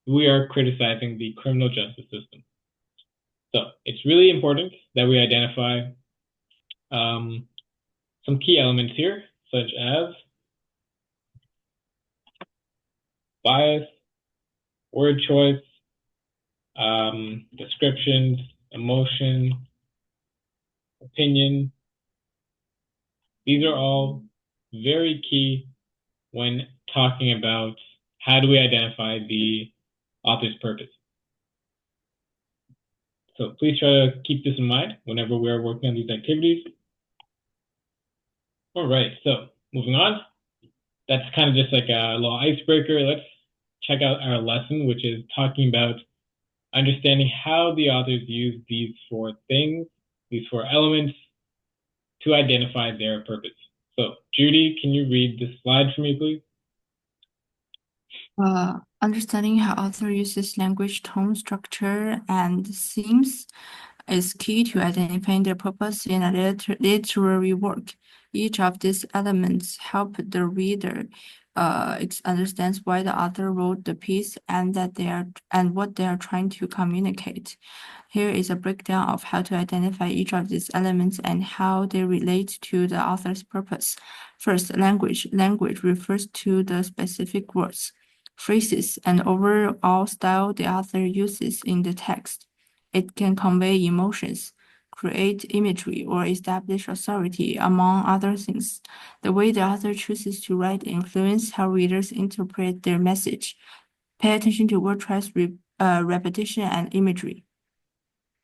we are criticizing the criminal justice system. So it's really important that we identify some key elements here, such as bias, word choice, descriptions, emotion, opinion. These are all very key when talking about how do we identify the author's purpose. So please try to keep this in mind whenever we're working on these activities. All right, so moving on. That's kind of just like a little icebreaker. Let's check out our lesson, which is talking about understanding how the authors use these four things, these four elements, to identify their purpose. So, Judy, can you read this slide for me, please? Understanding how author uses language, tone, structure, and themes is key to identifying their purpose in a literary work. Each of these elements help the reader understands why the author wrote the piece and what they are trying to communicate. Here is a breakdown of how to identify each of these elements and how they relate to the author's purpose. First, language. Language refers to the specific words, phrases, and overall style the author uses in the text. It can convey emotions, create imagery, or establish authority, among other things. The way the author chooses to write influences how readers interpret their message. Pay attention to word choice, repetition, and imagery.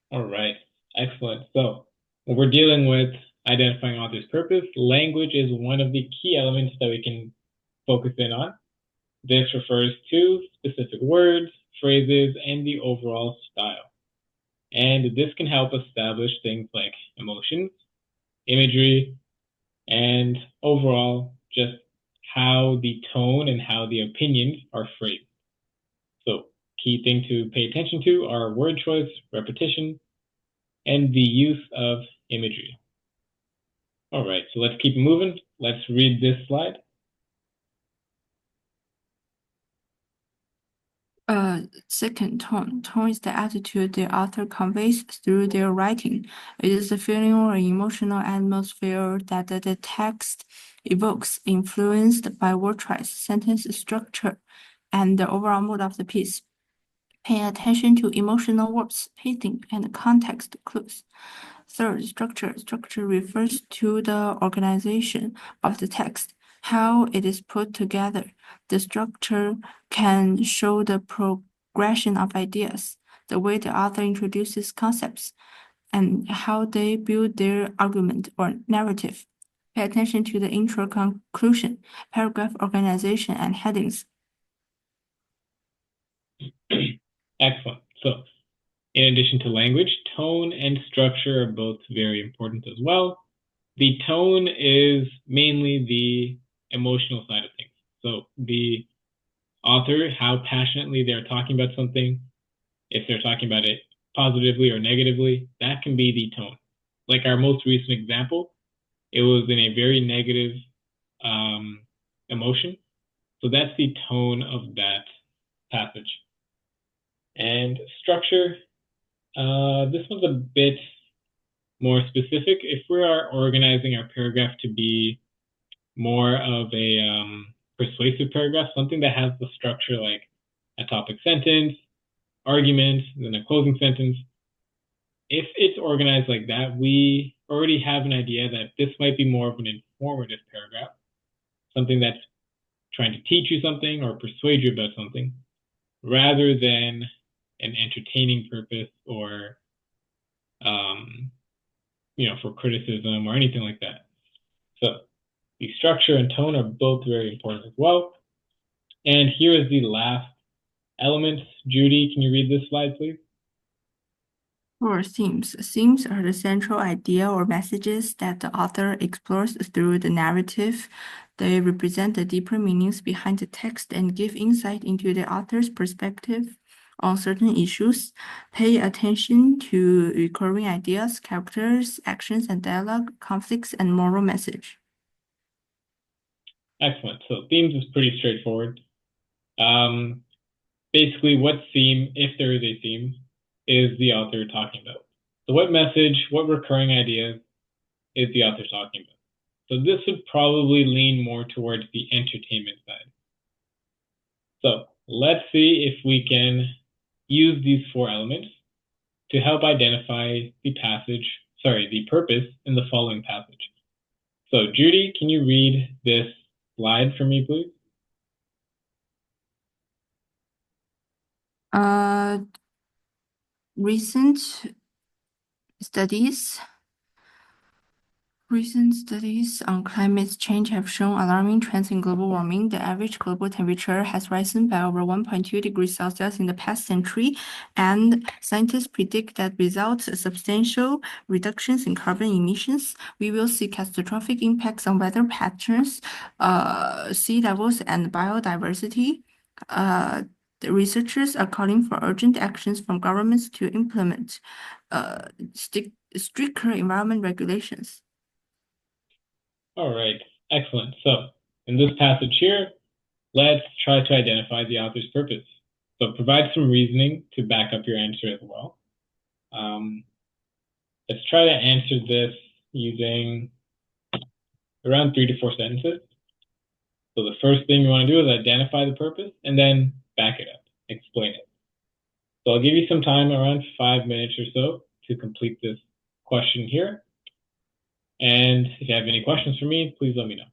All right, excellent. So, when we're dealing with identifying author's purpose, language is one of the key elements that we can focus in on. This refers to specific words, phrases, and the overall style. And this can help establish things like emotions, imagery, and overall just how the tone and how the opinions are phrased. So, key thing to pay attention to are word choice, repetition, and the use of imagery. All right, so let's keep moving. Let's read this slide. Second, tone. Tone is the attitude the author conveys through their writing. It is the feeling or emotional atmosphere that the text evokes, influenced by word choice, sentence structure, and the overall mood of the piece. Pay attention to emotional words, pacing, and context clues. Third, structure. Structure refers to the organization of the text, how it is put together. The structure can show the progression of ideas, the way the author introduces concepts, and how they build their argument or narrative. Pay attention to the intro, conclusion, paragraph organization, and headings. Excellent. So, in addition to language, tone and structure are both very important as well. The tone is mainly the emotional side of things. So, the author, how passionately they're talking about something, if they're talking about it positively or negatively, that can be the tone. Like our most recent example, it was in a very negative emotion. So that's the tone of that passage. And structure, this one's a bit more specific. If we are organizing our paragraph to be more of a persuasive paragraph, something that has the structure like a topic sentence, argument, then a closing sentence. If it's organized like that, we already have an idea that this might be more of an informative paragraph, something that's trying to teach you something or persuade you about something, rather than an entertaining purpose or, for criticism or anything like that. So the structure and tone are both very important as well. And here is the last element. Judy, can you read this slide, please? Or themes. Themes are the central idea or messages that the author explores through the narrative. They represent the deeper meanings behind the text and give insight into the author's perspective on certain issues. Pay attention to recurring ideas, characters, actions and dialogue, conflicts, and moral message. Excellent. So themes is pretty straightforward. Basically, what theme, if there is a theme, is the author talking about? So what message, what recurring ideas is the author talking about? So this would probably lean more towards the entertainment side. So let's see if we can use these four elements to help identify the purpose in the following passage. So Judy, can you read this slide for me, please? Recent studies Recent studies on climate change have shown alarming trends in global warming. The average global temperature has risen by over 1.2 degrees Celsius in the past century, and scientists predict that without substantial reductions in carbon emissions, we will see catastrophic impacts on weather patterns, sea levels, and biodiversity. The researchers are calling for urgent actions from governments to implement stricter environment regulations. All right, excellent. So in this passage here, let's try to identify the author's purpose. So provide some reasoning to back up your answer as well. Let's try to answer this using around 3 to 4 sentences. So the first thing you want to do is identify the purpose and then back it up, explain it. So I'll give you some time, around 5 minutes or so, to complete this question here. And if you have any questions for me, please let me know.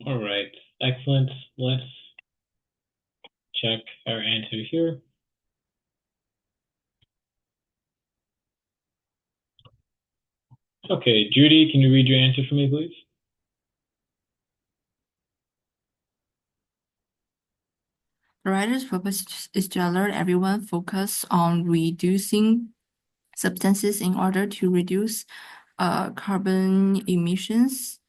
All right, excellent. Let's check our answer here. Okay, Judy, can you read your answer for me, please? The writer's purpose is to alert everyone focus on reducing substances in order to reduce carbon emissions.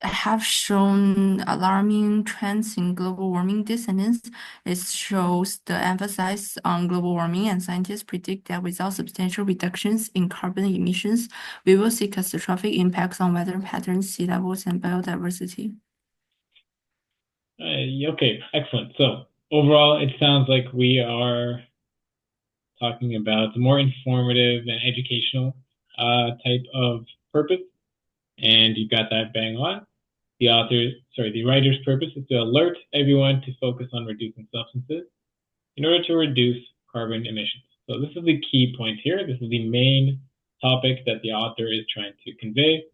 Have shown alarming trends in global warming descendants. It shows the emphasis on global warming, and scientists predict that without substantial reductions in carbon emissions, we will see catastrophic impacts on weather patterns, sea levels, and biodiversity. Okay, excellent. So overall, it sounds like we are talking about the more informative and educational type of purpose, and you got that bang on. The writer's purpose is to alert everyone to focus on reducing substances in order to reduce carbon emissions. So this is the key point here. This is the main topic that the author is trying to convey.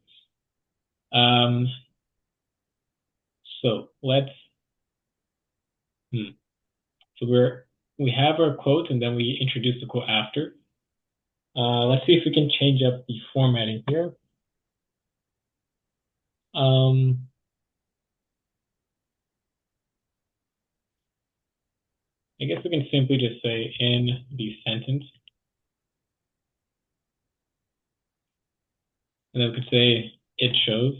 So let's. So we have our quote and then we introduce the quote after. Let's see if we can change up the formatting here. I guess we can simply just say in the sentence. And then we could say it shows.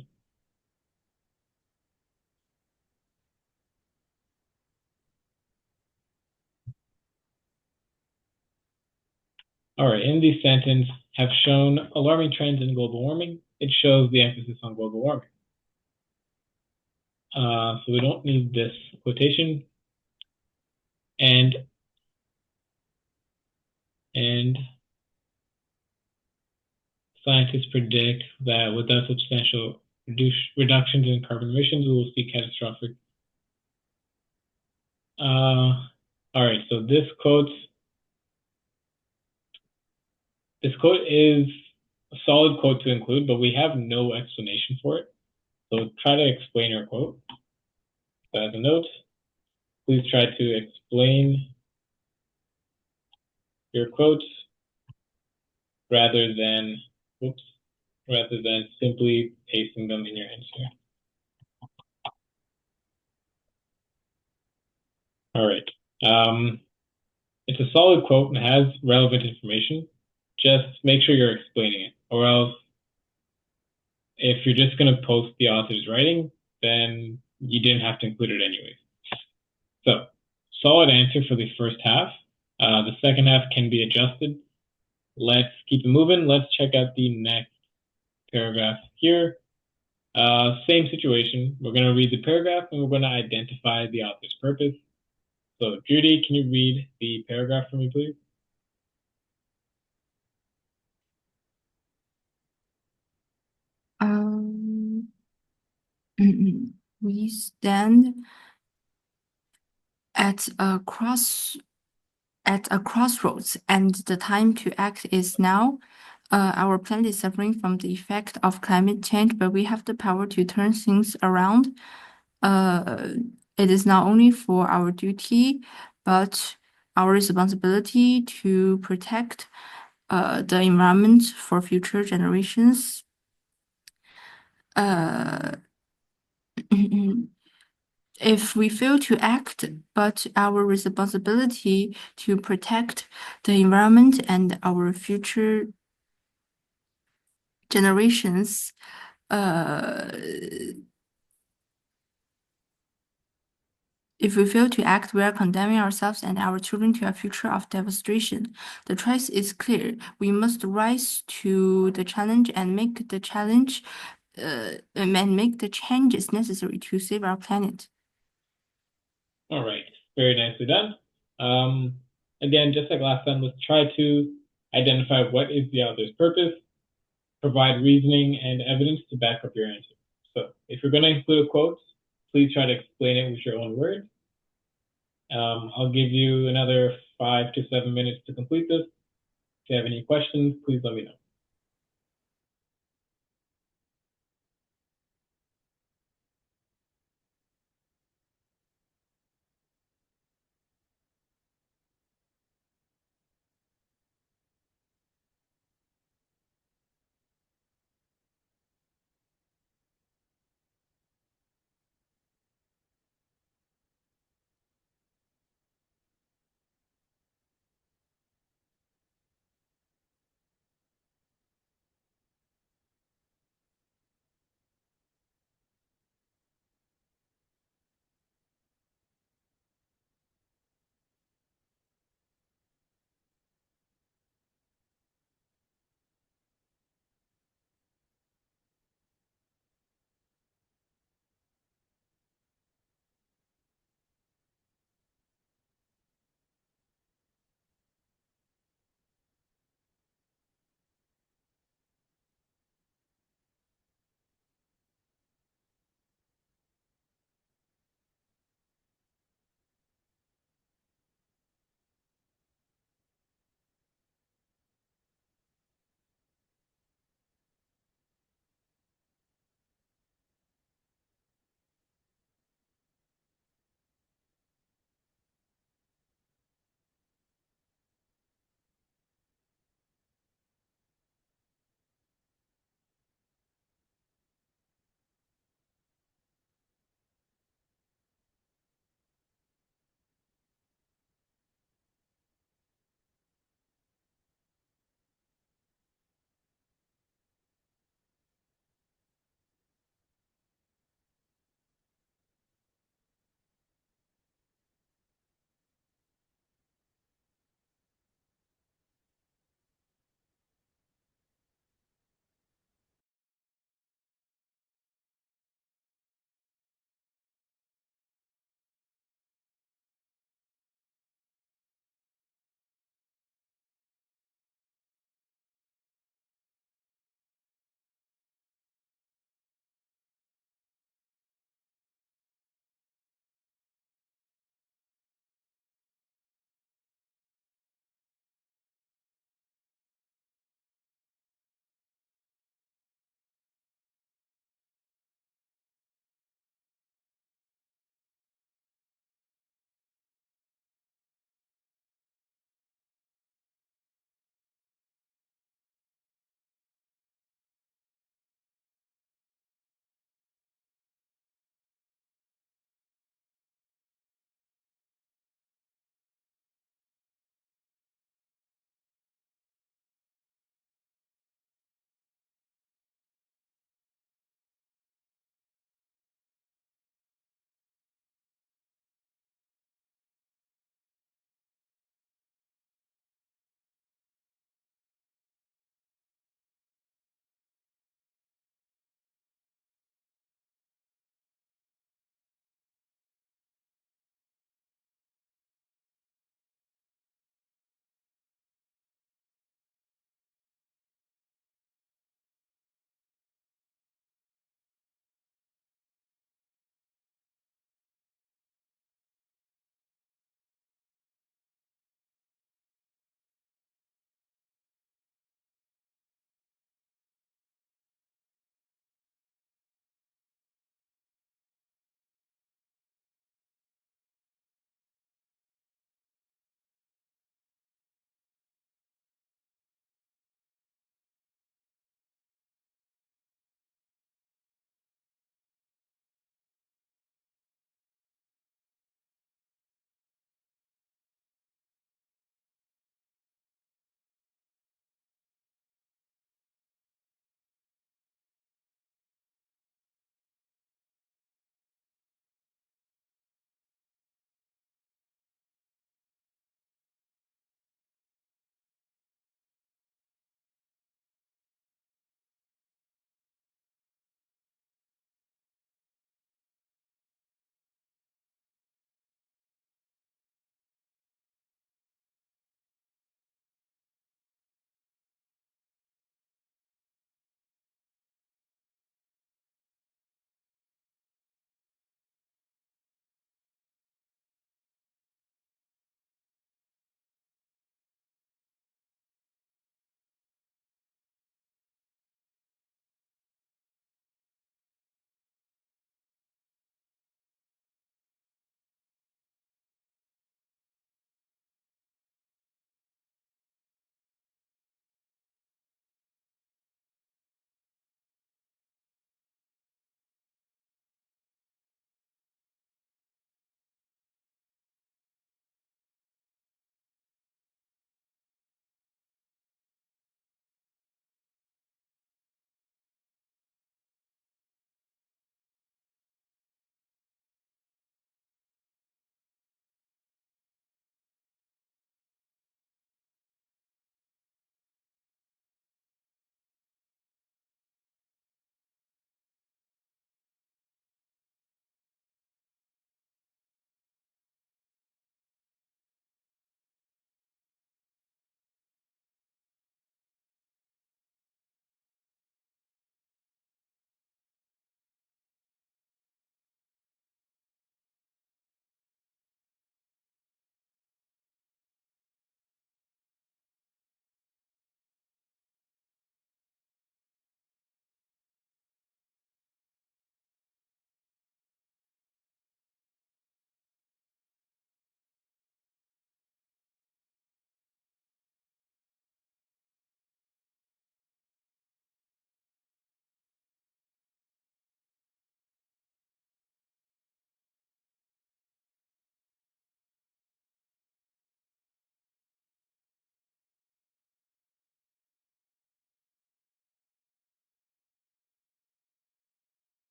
All right, in the sentence, have shown alarming trends in global warming. It shows the emphasis on global warming. So we don't need this quotation. And scientists predict that without substantial reductions in carbon emissions, we will see catastrophic. All right, so this quote is a solid quote to include, but we have no explanation for it. So try to explain your quote. So as a note, please try to explain your quotes rather than simply pasting them in your answer. All right. It's a solid quote and has relevant information. Just make sure you're explaining it, or else if you're just going to post the author's writing, then you didn't have to include it anyways. So, solid answer for the first half. The second half can be adjusted. Let's keep it moving. Let's check out the next paragraph here. Same situation. We're going to read the paragraph and we're going to identify the author's purpose. So, Judy, can you read the paragraph for me, please? We stand at a crossroads, and the time to act is now. Our planet is suffering from the effect of climate change, but we have the power to turn things around. It is not only for our duty, but our responsibility to protect the environment for future generations. If we fail to act, but our responsibility to protect the environment and our future generations, if we fail to act, we are condemning ourselves and our children to a future of devastation. The choice is clear. We must rise to the challenge and make the changes necessary to save our planet. All right, very nicely done. Again, just like last time, let's try to identify what is the author's purpose, provide reasoning and evidence to back up your answer. So if you're going to include a quote, please try to explain it with your own words. I'll give you another 5 to 7 minutes to complete this. If you have any questions, please let me know.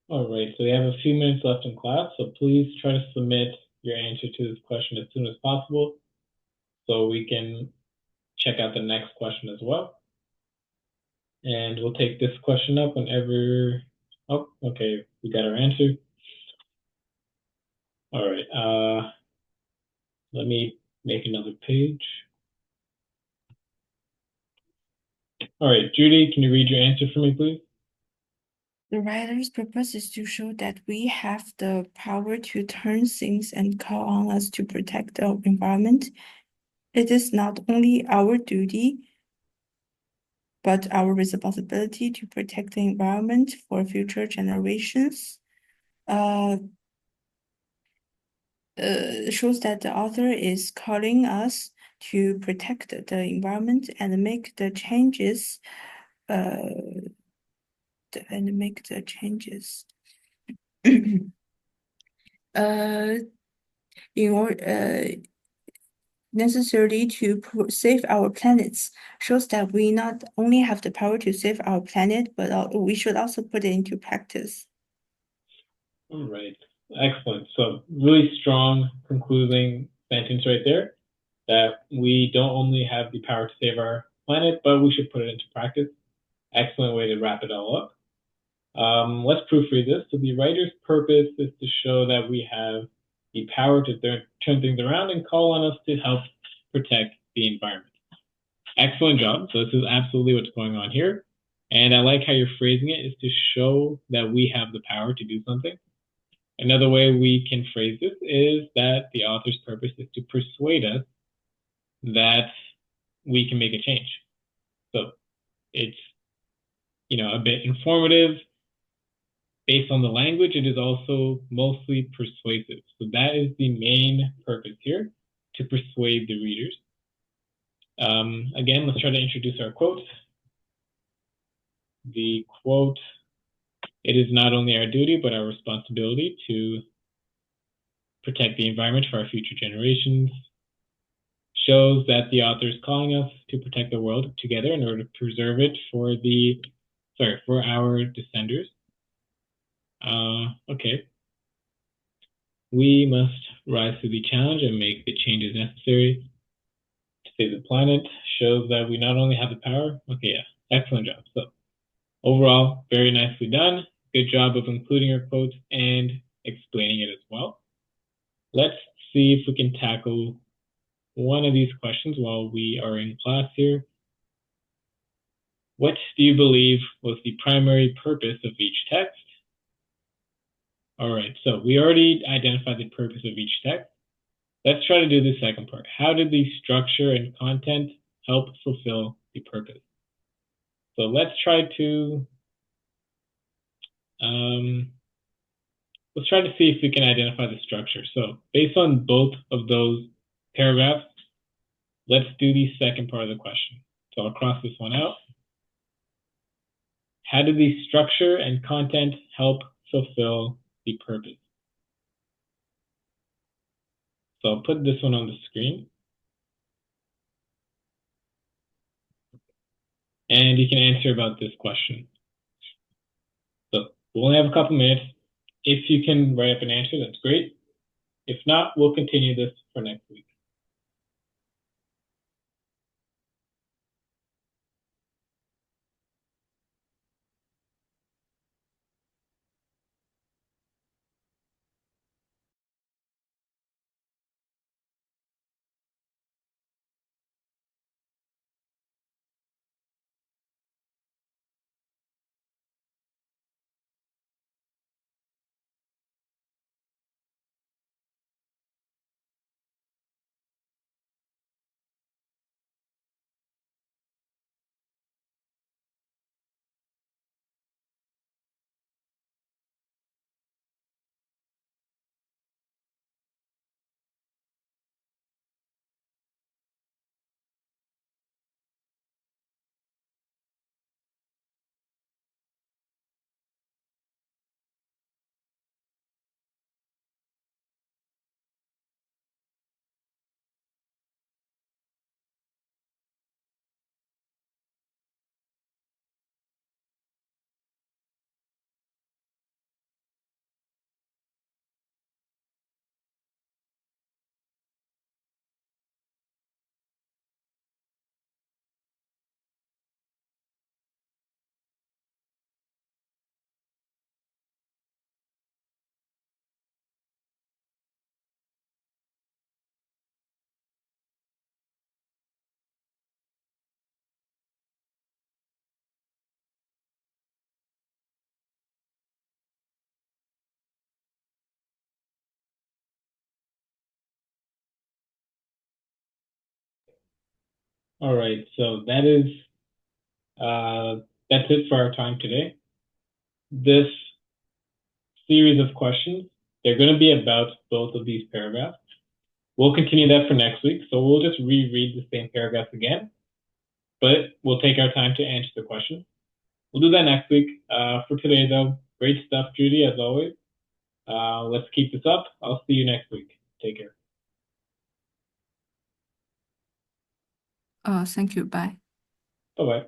All right, so we have a few minutes left in class, so please try to submit your answer to this question as soon as possible so we can check out the next question as well. And we'll take this question up whenever. Oh, okay, we got our answer. All right, let me make another page. All right, Judy, can you read your answer for me, please? The writer's purpose is to show that we have the power to turn things and call on us to protect the environment. It is not only our duty, but our responsibility to protect the environment for future generations. Shows that the author is calling us to protect the environment and make the changes. And make the changes. In order necessarily to save our planets, shows that we not only have the power to save our planet, but we should also put it into practice. All right, excellent. So really strong concluding sentence right there, that we don't only have the power to save our planet, but we should put it into practice. Excellent way to wrap it all up. Let's proofread this. So the writer's purpose is to show that we have the power to turn things around and call on us to help protect the environment. Excellent job. So this is absolutely what's going on here. And I like how you're phrasing it, is to show that we have the power to do something. Another way we can phrase this is that the author's purpose is to persuade us that we can make a change. So it's, a bit informative. Based on the language, it is also mostly persuasive. So that is the main purpose here, to persuade the readers. Again, let's try to introduce our quote. The quote, "It is not only our duty, but our responsibility to protect the environment for our future generations," shows that the author is calling us to protect the world together in order to preserve it for our descendants. Okay. We must rise to the challenge and make the changes necessary to save the planet. Shows that we not only have the power. Okay, yeah, excellent job. So overall, very nicely done. Good job of including your quotes and explaining it as well. Let's see if we can tackle one of these questions while we are in class here. What do you believe was the primary purpose of each text? All right, so we already identified the purpose of each text. Let's try to do the second part. How did the structure and content help fulfill the purpose? So let's try to see if we can identify the structure. So based on both of those paragraphs, let's do the second part of the question. So I'll cross this one out. How did the structure and content help fulfill the purpose? So I'll put this one on the screen. And you can answer about this question. So we'll only have a couple minutes. If you can write up an answer, that's great. If not, we'll continue this for next week. All right, so uh, that's it for our time today. This series of questions, they're going to be about both of these paragraphs. We'll continue that for next week, so we'll just reread the same paragraphs again, but we'll take our time to answer the questions. We'll do that next week. For today, though, great stuff, Judy, as always. Let's keep this up. I'll see you next week. Take care. Thank you. Bye. Bye bye.